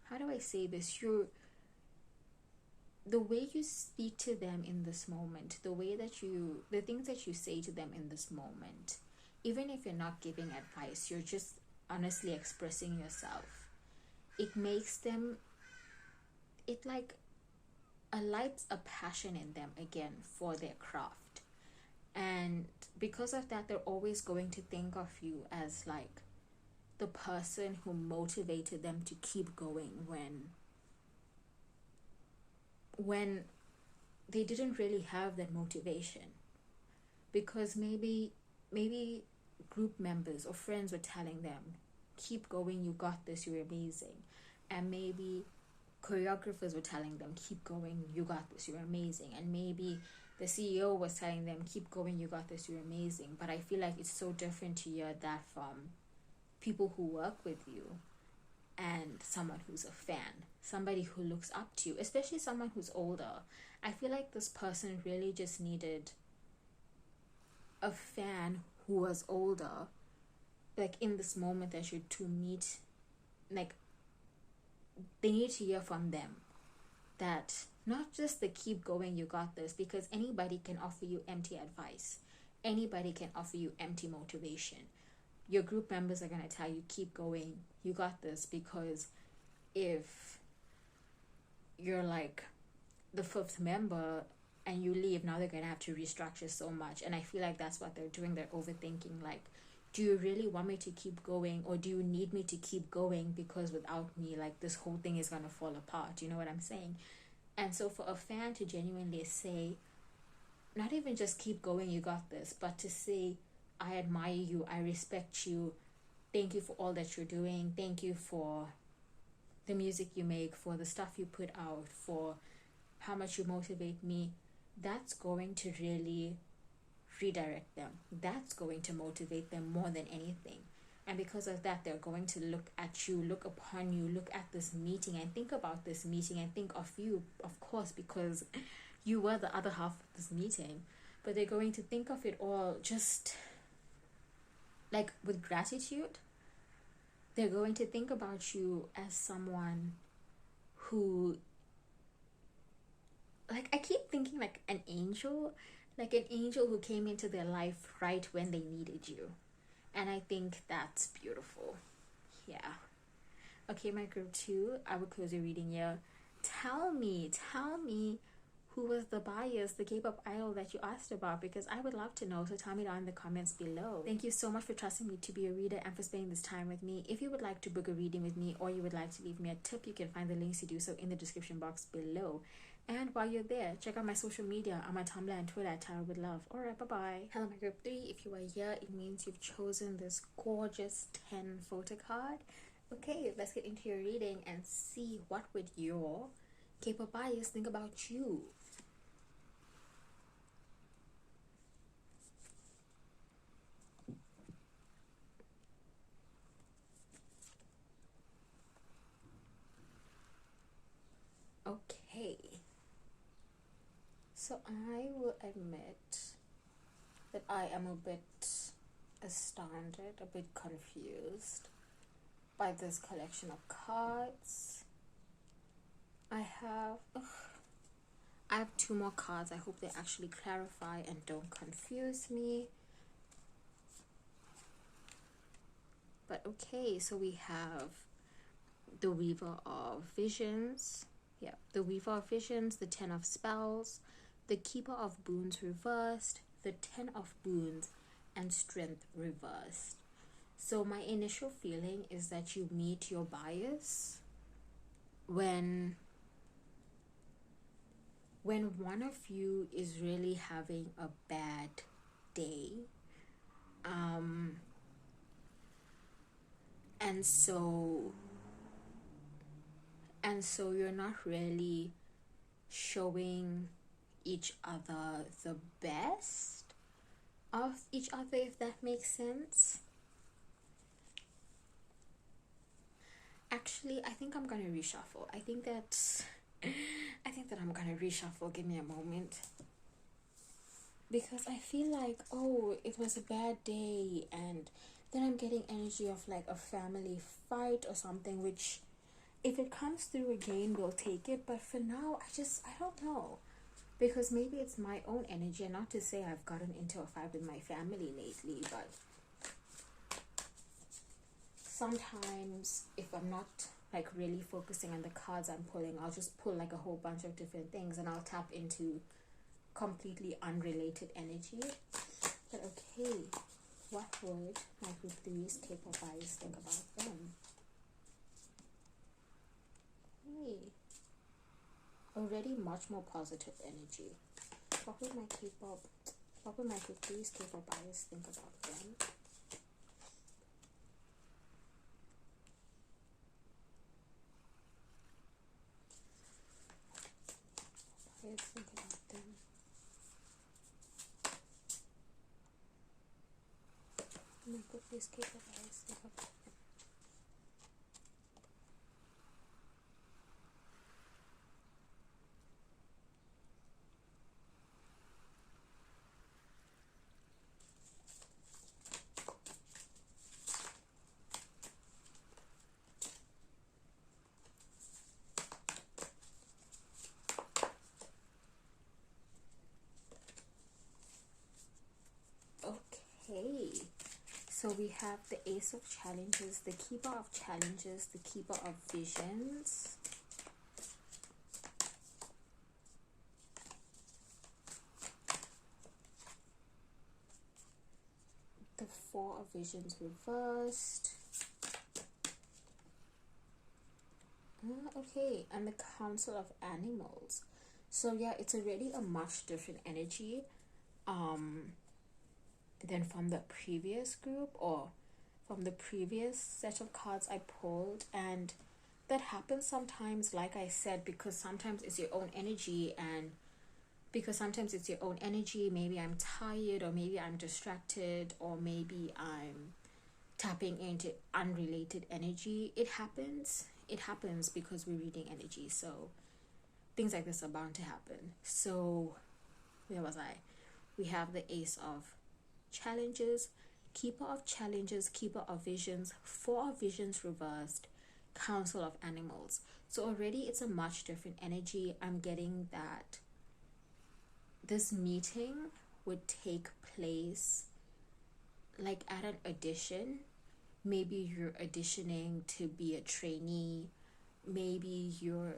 how do I say this? The way you speak to them in this moment, the things that you say to them in this moment, even if you're not giving advice, you're just honestly expressing yourself. It makes them, it like alights a passion in them again for their craft. And because of that, they're always going to think of you as like the person who motivated them to keep going when they didn't really have that motivation. Because maybe group members or friends were telling them, keep going, you got this, you're amazing. And maybe choreographers were telling them, keep going, you got this, you're amazing. And maybe the CEO was telling them, keep going, you got this, you're amazing. But I feel like it's so different to hear that from people who work with you and someone who's a fan, somebody who looks up to you, especially someone who's older. I feel like this person really just needed a fan who was older, like in this moment that you're to meet, like they need to hear from them that not just the keep going, you got this, because anybody can offer you empty advice, anybody can offer you empty motivation. Your group members are going to tell you, keep going, you got this, because if you're like the fifth member and you leave, now they're gonna have to restructure so much. And I feel like that's what they're doing. They're overthinking, like, do you really want me to keep going, or do you need me to keep going, because without me, like, this whole thing is gonna fall apart? You know what I'm saying? And so for a fan to genuinely say, not even just keep going, you got this, but to say, I admire you, I respect you, thank you for all that you're doing, thank you for the music you make, for the stuff you put out, for how much you motivate me, that's going to really redirect them. That's going to motivate them more than anything. And because of that, they're going to look at you, look upon you, look at this meeting and think about this meeting and think of you, of course, because you were the other half of this meeting. But they're going to think of it all just like with gratitude. They're going to think about you as someone who, like, I keep thinking like an angel who came into their life right when they needed you. And I think that's beautiful. Yeah. Okay, my group 2, I will close your reading here. Tell me who was the bias, the K-pop idol that you asked about, because I would love to know. So tell me down in the comments below. Thank you so much for trusting me to be a reader and for spending this time with me. If you would like to book a reading with me, or you would like to leave me a tip, you can find the links to do so in the description box below. And while you're there, check out my social media on my Tumblr and Twitter at Tarot with Love. Alright, bye-bye. Hello, my group 3. If you are here, it means you've chosen this gorgeous 10 photo card. Okay, let's get into your reading and see what would your K-pop bias think about you. Okay, so I will admit that I am a bit astounded, a bit confused by this collection of cards. I have 2 more cards. I hope they actually clarify and don't confuse me. But okay, so we have the Weaver of Visions. Yeah, the Weaver of Visions, the 10 of Spells, the Keeper of Boons reversed, the 10 of Boons, and Strength reversed. So my initial feeling is that you meet your bias when one of you is really having a bad day. And so you're not really showing each other the best of each other, if that makes sense. Actually, I think I'm gonna reshuffle. I think that I'm gonna reshuffle. Give me a moment. Because I feel like, oh, it was a bad day, and then I'm getting energy of like a family fight or something, which if it comes through again, we'll take it. But for now, I don't know. Because maybe it's my own energy, and not to say I've gotten into a fight with my family lately, but sometimes if I'm not like really focusing on the cards I'm pulling, I'll just pull like a whole bunch of different things and I'll tap into completely unrelated energy. But okay, what would my group 3's K-pop bias think about them? Hey, already much more positive energy. What would my group 3's K-pop bias think about them? Think about them. My group 3's K-pop bias think about them. Okay, so we have the Ace of Challenges, the Keeper of Challenges, the Keeper of Visions, The Four of Visions reversed. Okay, and the Council of Animals. So yeah, it's already a much different energy than from the previous group or from the previous set of cards I pulled. And that happens sometimes, like I said, because sometimes it's your own energy, and because sometimes it's your own energy. Maybe I'm tired, or maybe I'm distracted, or maybe I'm tapping into unrelated energy. It happens because we're reading energy, so things like this are bound to happen. So where was I? We have the Ace of Challenges, Keeper of Challenges, Keeper of Visions, Four of Visions reversed, Council of Animals. So already it's a much different energy. I'm getting that this meeting would take place like at an audition. Maybe you're auditioning to be a trainee. Maybe you're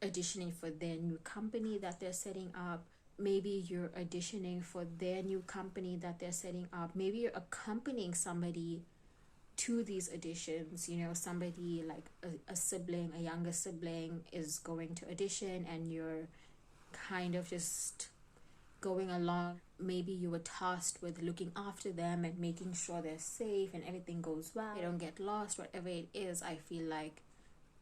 auditioning for their new company that they're setting up. Maybe you're auditioning for their new company that they're setting up. Maybe you're accompanying somebody to these auditions. You know, somebody like a sibling, a younger sibling is going to audition, and you're kind of just going along. Maybe you were tasked with looking after them and making sure they're safe and everything goes well, they don't get lost, whatever it is. I feel like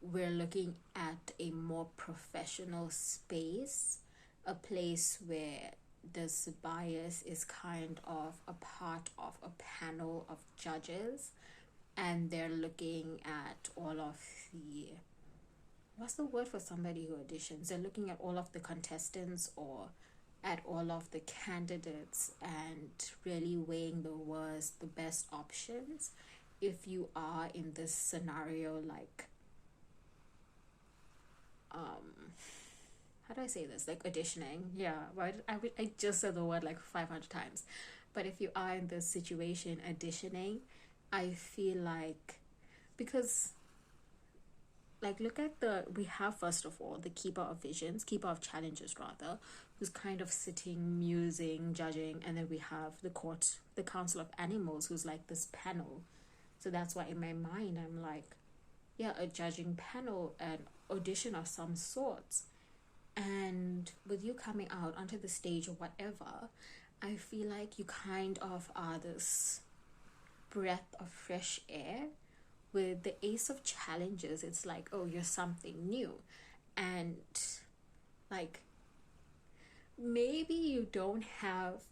we're looking at a more professional space, a place where this bias is kind of a part of a panel of judges, and they're looking at all of the, what's the word for somebody who auditions? They're looking at all of the contestants or at all of the candidates and really weighing the best options. If you are in this scenario, like how do I say this, like auditioning, yeah, right, I just said the word like 500 times, but if you are in this situation auditioning, I feel like, because like look at we have first of all the Keeper of Visions, Keeper of Challenges rather, who's kind of sitting, musing, judging, and then we have the Council of Animals, who's like this panel. So that's why in my mind I'm like, yeah, a judging panel, an audition of some sorts. And with you coming out onto the stage or whatever, I feel like you kind of are this breath of fresh air. With the Ace of Challenges, it's like, oh, you're something new. And like, maybe you don't have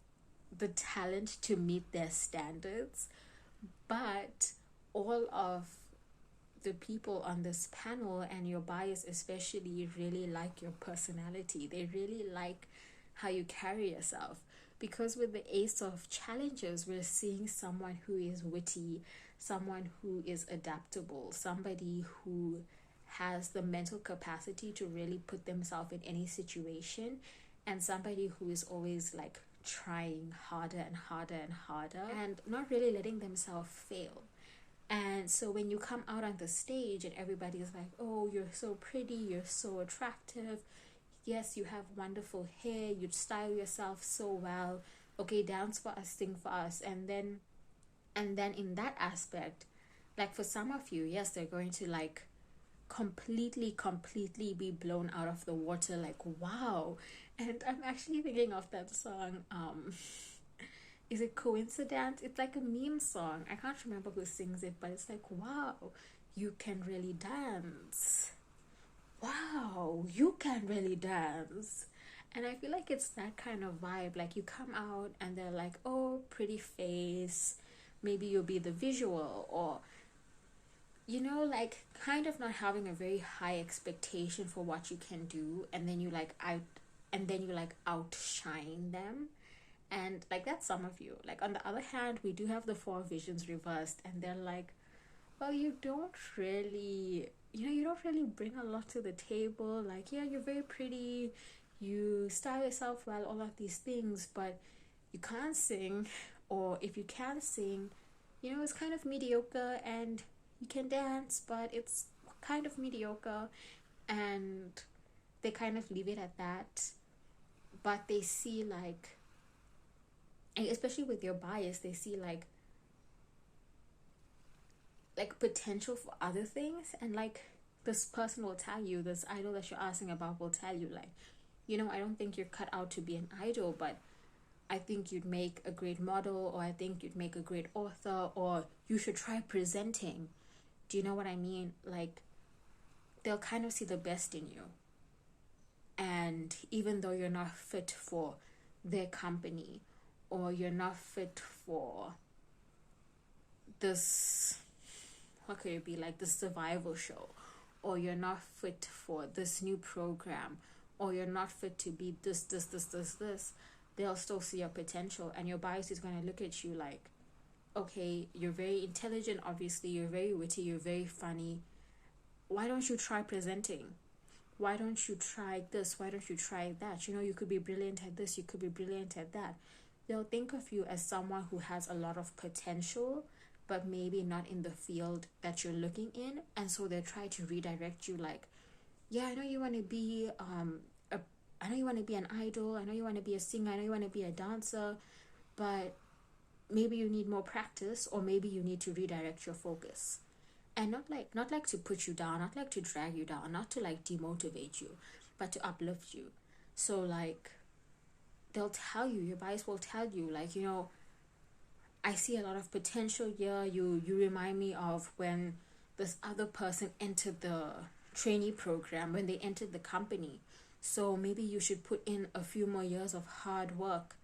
the talent to meet their standards, but all of the people on this panel and your bias especially really like your personality. They really like how you carry yourself, because with the Ace of Challenges, we're seeing someone who is witty, someone who is adaptable, somebody who has the mental capacity to really put themselves in any situation, and somebody who is always like trying harder and harder and harder and not really letting themselves fail. And so when you come out on the stage and everybody is like, oh, you're so pretty, you're so attractive, yes, you have wonderful hair, you style yourself so well, okay, dance for us, sing for us. And then in that aspect, like for some of you, yes, they're going to like completely be blown out of the water, like wow. And I'm actually thinking of that song, is it Coincidence? It's like a meme song. I can't remember who sings it, but it's like, wow, you can really dance. Wow, you can really dance. And I feel like it's that kind of vibe. Like you come out and they're like, oh, pretty face. Maybe you'll be the visual, or, you know, like kind of not having a very high expectation for what you can do. And then you like outshine them. And like that's some of you. Like on the other hand, we do have the Four Visions reversed, and they're like, well, you don't really bring a lot to the table. Like, yeah, you're very pretty, you style yourself well, all of these things, but you can't sing, or if you can sing, you know, it's kind of mediocre. And you can dance, but it's kind of mediocre. And they kind of leave it at that. But they see like And especially with your bias, they see like potential for other things, and like this person will tell you, this idol that you're asking about will tell you like, you know, I don't think you're cut out to be an idol, but I think you'd make a great model, or I think you'd make a great author, or you should try presenting. Do you know what I mean? Like, they'll kind of see the best in you. And even though you're not fit for their company, or you're not fit for this, what could it be, like the survival show, or you're not fit for this new program, or you're not fit to be this, they'll still see your potential, and your bias is going to look at you like, okay, you're very intelligent, obviously, you're very witty, you're very funny. Why don't you try presenting? Why don't you try this? Why don't you try that? You know, you could be brilliant at this, you could be brilliant at that. They'll think of you as someone who has a lot of potential, but maybe not in the field that you're looking in. And so they'll try to redirect you like, yeah, I know you want to be I know you want to be an idol, I know you want to be a singer, I know you want to be a dancer, but maybe you need more practice, or maybe you need to redirect your focus. And not like to put you down, not like to drag you down, not to like demotivate you, but to uplift you. So like, they'll tell you, your bias will tell you like, you know, I see a lot of potential here. You remind me of when this other person entered the trainee program, when they entered the company. So maybe you should put in a few more years of hard work,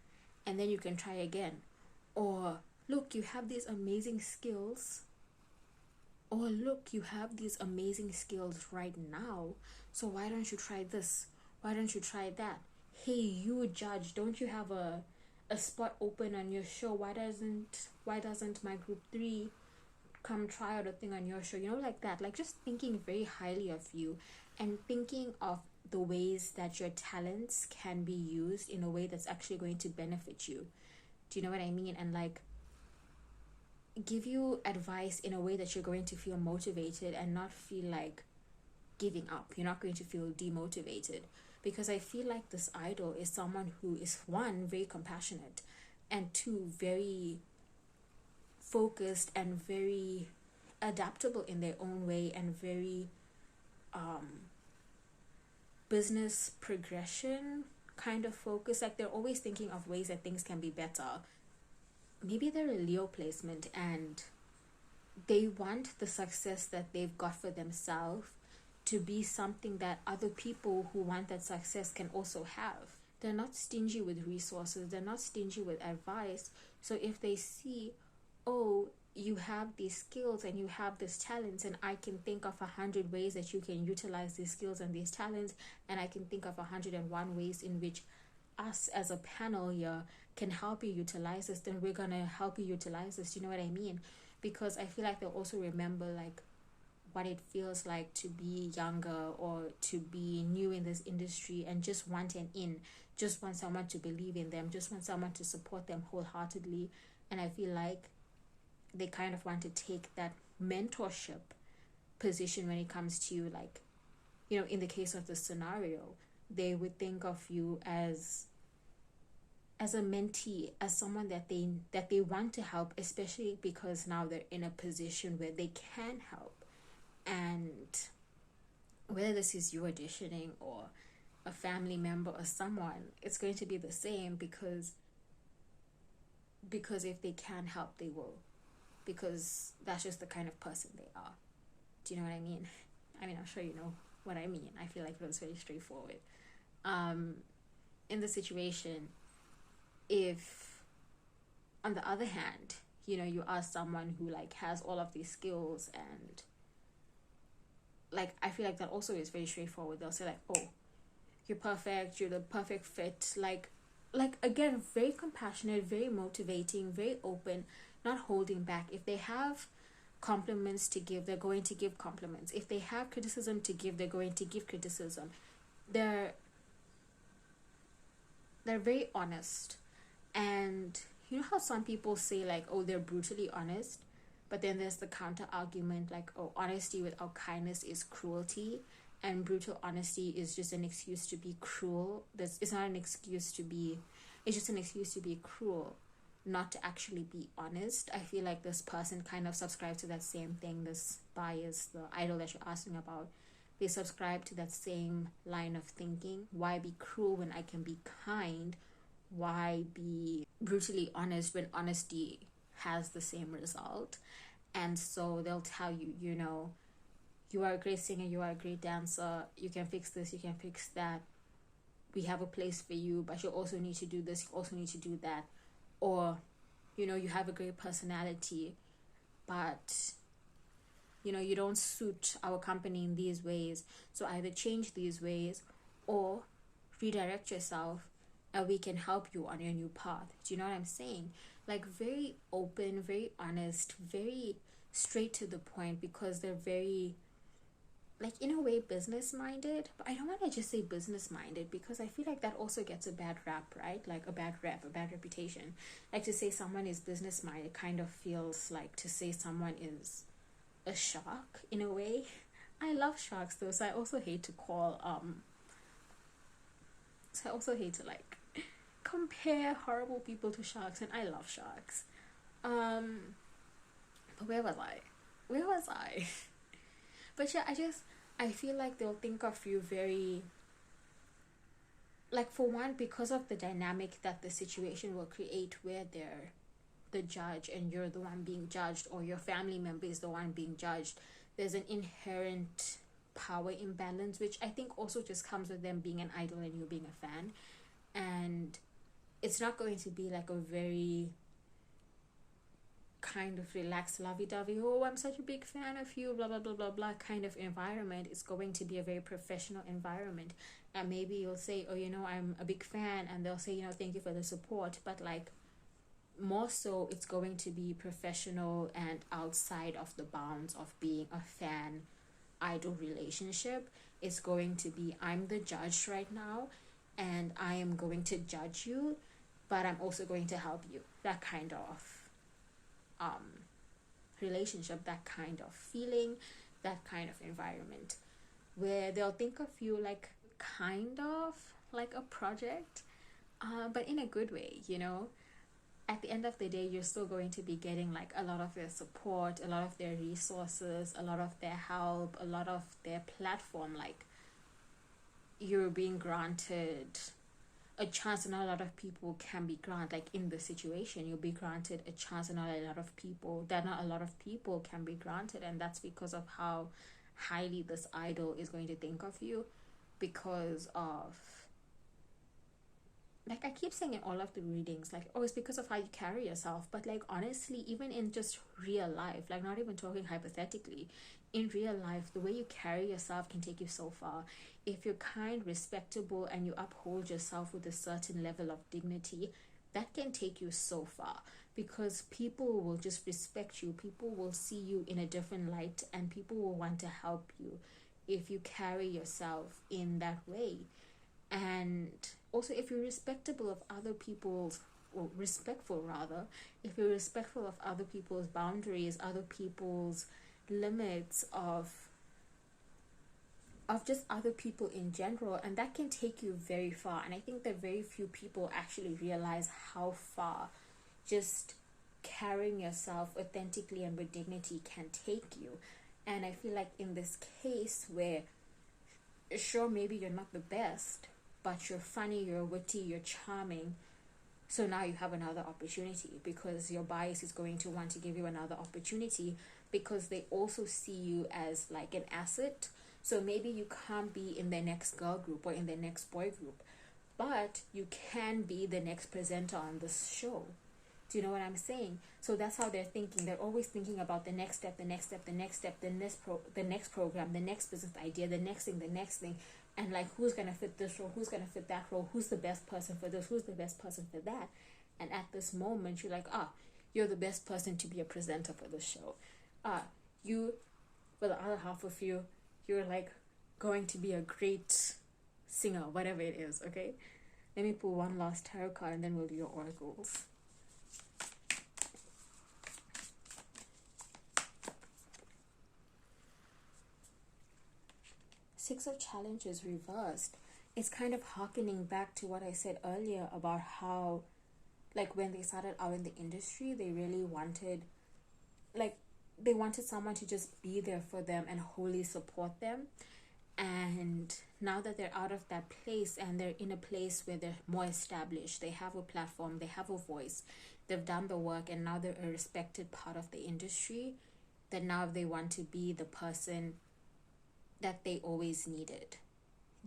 and then you can try again. Or look, you have these amazing skills. Or look, you have these amazing skills right now. So why don't you try this? Why don't you try that? Hey, you judge, don't you have a spot open on your show? Why doesn't my group 3 come try out a thing on your show? You know, like that. Like, just thinking very highly of you, and thinking of the ways that your talents can be used in a way that's actually going to benefit you. Do you know what I mean? And like, give you advice in a way that you're going to feel motivated and not feel like giving up. You're not going to feel demotivated, because I feel like this idol is someone who is, one, very compassionate, and two, very focused and very adaptable in their own way, and very business progression kind of focus. Like, they're always thinking of ways that things can be better. Maybe they're a Leo placement, and they want the success that they've got for themselves to be something that other people who want that success can also have. They're not stingy with resources, they're not stingy with advice. So if they see, oh, you have these skills and you have these talents, and I can think of 100 ways that you can utilize these skills and these talents, and I can think of 101 ways in which us as a panel here can help you utilize this, then we're gonna help you utilize this. You know what I mean? Because I feel like they'll also remember like what it feels like to be younger, or to be new in this industry, and just want an in, just want someone to believe in them, just want someone to support them wholeheartedly. And I feel like they kind of want to take that mentorship position when it comes to you. Like, you know, in the case of the scenario, they would think of you as a mentee, as someone that they want to help, especially because now they're in a position where they can help. And whether this is you auditioning or a family member or someone, it's going to be the same, because if they can help, they will, because that's just the kind of person they are. Do you know what I mean? I mean, I'm sure you know what I mean. I feel like it was very straightforward. In the situation, if on the other hand, you know, you are someone who like has all of these skills, and like, I feel like that also is very straightforward. They'll say like, oh, you're perfect, you're the perfect fit. Like again, very compassionate, very motivating, very open, not holding back. If they have compliments to give, they're going to give compliments. If they have criticism to give, they're going to give criticism. They're very honest. And you know how some people say like, oh, they're brutally honest, but then there's the counter argument like, oh, honesty without kindness is cruelty, and brutal honesty is just an excuse to be cruel. It's not an excuse to be, it's just an excuse to be cruel. not to actually be honest. I feel like this person kind of subscribes to that same thing, this bias, the idol that you're asking about. They subscribe to that same line of thinking. Why be cruel when I can be kind? Why be brutally honest when honesty has the same result? And so they'll tell you, you know, you are a great singer, you are a great dancer, you can fix this, you can fix that, we have a place for you, but you also need to do this, you also need to do that. Or, you know, you have a great personality, but, you know, you don't suit our company in these ways, so either change these ways or redirect yourself and we can help you on your new path. Do you know what I'm saying? Like, very open, very honest, very straight to the point, because they're very, like, in a way, business minded. But I don't want to just say business minded, because I feel like that also gets a bad rap, right? Like a bad rep, a bad reputation. Like, to say someone is business minded kind of feels like to say someone is a shark in a way. I love sharks though, so I also hate to like compare horrible people to sharks, and I love sharks. But where was I? But yeah, I feel like they'll think of you very, like, for one, because of the dynamic that the situation will create, where they're the judge and you're the one being judged, or your family member is the one being judged. There's an inherent power imbalance, which I think also just comes with them being an idol and you being a fan. And it's not going to be like a very kind of relaxed, lovey-dovey, oh, I'm such a big fan of you, blah blah blah blah blah kind of environment. It's going to be a very professional environment. And maybe you'll say, oh, you know, I'm a big fan, and they'll say, you know, thank you for the support. But like, more so, it's going to be professional and outside of the bounds of being a fan idol relationship. It's going to be, I'm the judge right now, and I am going to judge you, but I'm also going to help you. That kind of relationship, that kind of feeling, that kind of environment, where they'll think of you like kind of like a project, but in a good way, you know. At the end of the day, you're still going to be getting like a lot of their support, a lot of their resources, a lot of their help, a lot of their platform. Like, you're being granted a chance that not a lot of people can be granted. Like, in the situation, you'll be granted a chance that not a lot of people can be granted. And that's because of how highly this idol is going to think of you, because of, like, I keep saying in all of the readings, like, oh, it's because of how you carry yourself. But like, honestly, even in just real life, like, not even talking hypothetically, in real life, the way you carry yourself can take you so far. If you're kind, respectable, and you uphold yourself with a certain level of dignity, that can take you so far, because people will just respect you. People will see you in a different light, and people will want to help you if you carry yourself in that way. And also, if you're respectable of other people's, or respectful rather, if you're respectful of other people's boundaries, other people's limits, of just other people in general, and that can take you very far. And I think that very few people actually realize how far just carrying yourself authentically and with dignity can take you. And I feel like in this case, where sure, maybe you're not the best, but you're funny, you're witty, you're charming, so now you have another opportunity, because your bias is going to want to give you another opportunity, because they also see you as like an asset. So maybe you can't be in their next girl group or in their next boy group, but you can be the next presenter on this show. Do you know what I'm saying? So that's how they're thinking. They're always thinking about the next step, the next step, the next step, the next program, the next business idea, the next thing. And like, who's going to fit this role? Who's going to fit that role? Who's the best person for this? Who's the best person for that? And at this moment, you're like, you're the best person to be a presenter for this show. You, for the other half of you, you're like going to be a great singer, whatever it is, okay? Let me pull one last tarot card, and then we'll do your oracles. Six of Challenges reversed. It's kind of harkening back to what I said earlier about how, like when they started out in the industry, they really wanted, like, they wanted someone to just be there for them and wholly support them. And now that they're out of that place and they're in a place where they're more established, they have a platform, they have a voice, they've done the work, and now they're a respected part of the industry, that now they want to be the person that they always needed.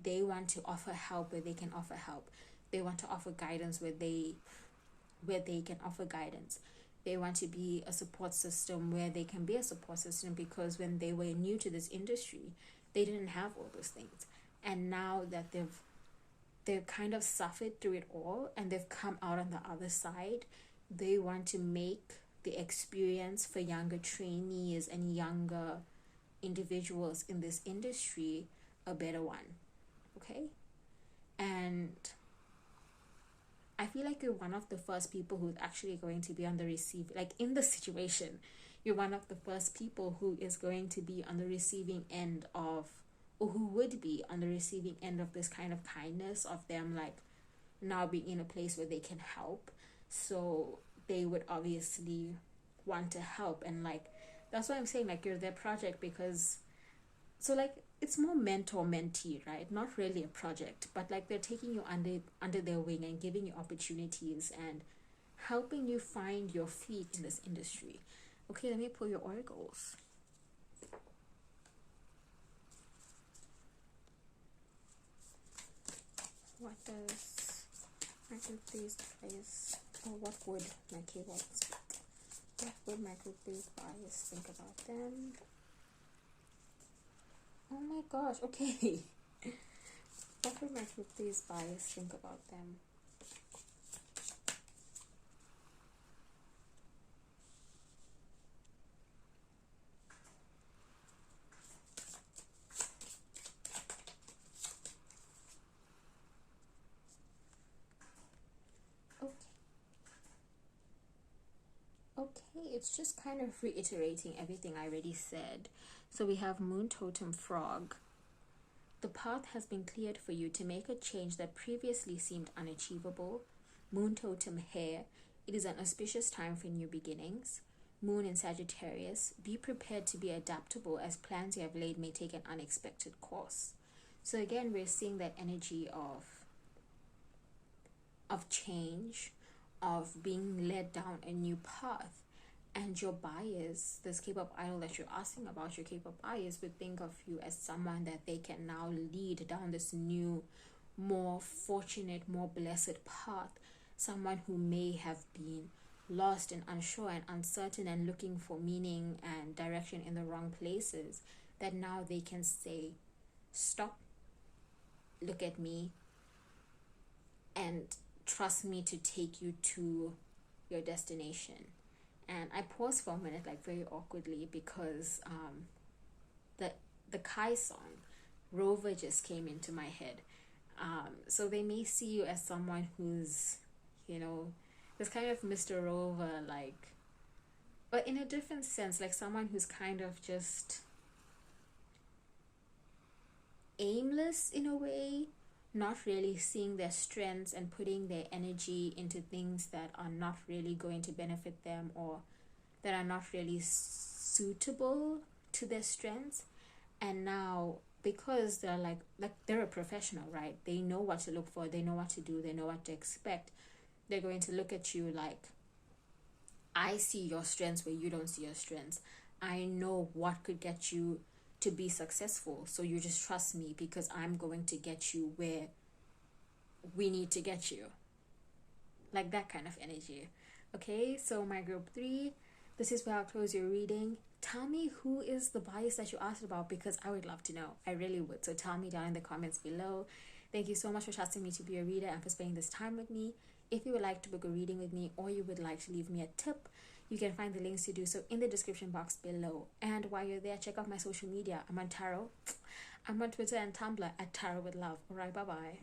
They want to offer help where they can offer help. They want to offer guidance where they can offer guidance. They want to be a support system where they can be a support system, because when they were new to this industry, they didn't have all those things. And now that they've kind of suffered through it all and they've come out on the other side, they want to make the experience for younger trainees and younger individuals in this industry a better one. Okay? And I feel like you're one of the first people who's actually going to be on the receiving, like in the situation, you're one of the first people who is going to be on the receiving end of, or who would be on the receiving end of this kind of kindness of them, like now being in a place where they can help. So they would obviously want to help. And like, that's why I'm saying like you're their project, because so like it's more mentor-mentee, right? Not really a project, but like they're taking you under their wing and giving you opportunities and helping you find your feet in this industry. Okay, let me pull your oracles. What does my group please bias, or what would my keywords, what would my group please bias think about them? Oh my gosh, okay. What would my group please bias think about them? Okay, it's just kind of reiterating everything I already said. So we have Moon Totem Frog. The path has been cleared for you to make a change that previously seemed unachievable. Moon Totem Hare. It is an auspicious time for new beginnings. Moon in Sagittarius. Be prepared to be adaptable, as plans you have laid may take an unexpected course. So again, we're seeing that energy of change, of being led down a new path. And your bias, this K-pop idol that you're asking about, your K-pop bias would think of you as someone that they can now lead down this new, more fortunate, more blessed path. Someone who may have been lost and unsure and uncertain and looking for meaning and direction in the wrong places, that now they can say, stop, look at me, and trust me to take you to your destination. And I paused for a minute, like very awkwardly, because the Kai song, Rover, just came into my head. So they may see you as someone who's, you know, this kind of Mr. Rover, like, but in a different sense, like someone who's kind of just aimless in a way, not really seeing their strengths and putting their energy into things that are not really going to benefit them, or that are not really suitable to their strengths. And now, because they're like they're a professional, right? They know what to look for, they know what to do, they know what to expect. They're going to look at you like, I see your strengths where you don't see your strengths. I know what could get you to be successful, so you just trust me, because I'm going to get you where we need to get you. Like that kind of energy. Okay, so my group 3, this is where I'll close your reading. Tell me who is the bias that you asked about, because I would love to know. I really would. So tell me down in the comments below. Thank you so much for trusting me to be a reader and for spending this time with me. If you would like to book a reading with me, or you would like to leave me a tip, you can find the links to do so in the description box below. And while you're there, check out my social media. I'm on Tarot. I'm on Twitter and Tumblr at Tarot with Love. Alright, bye-bye.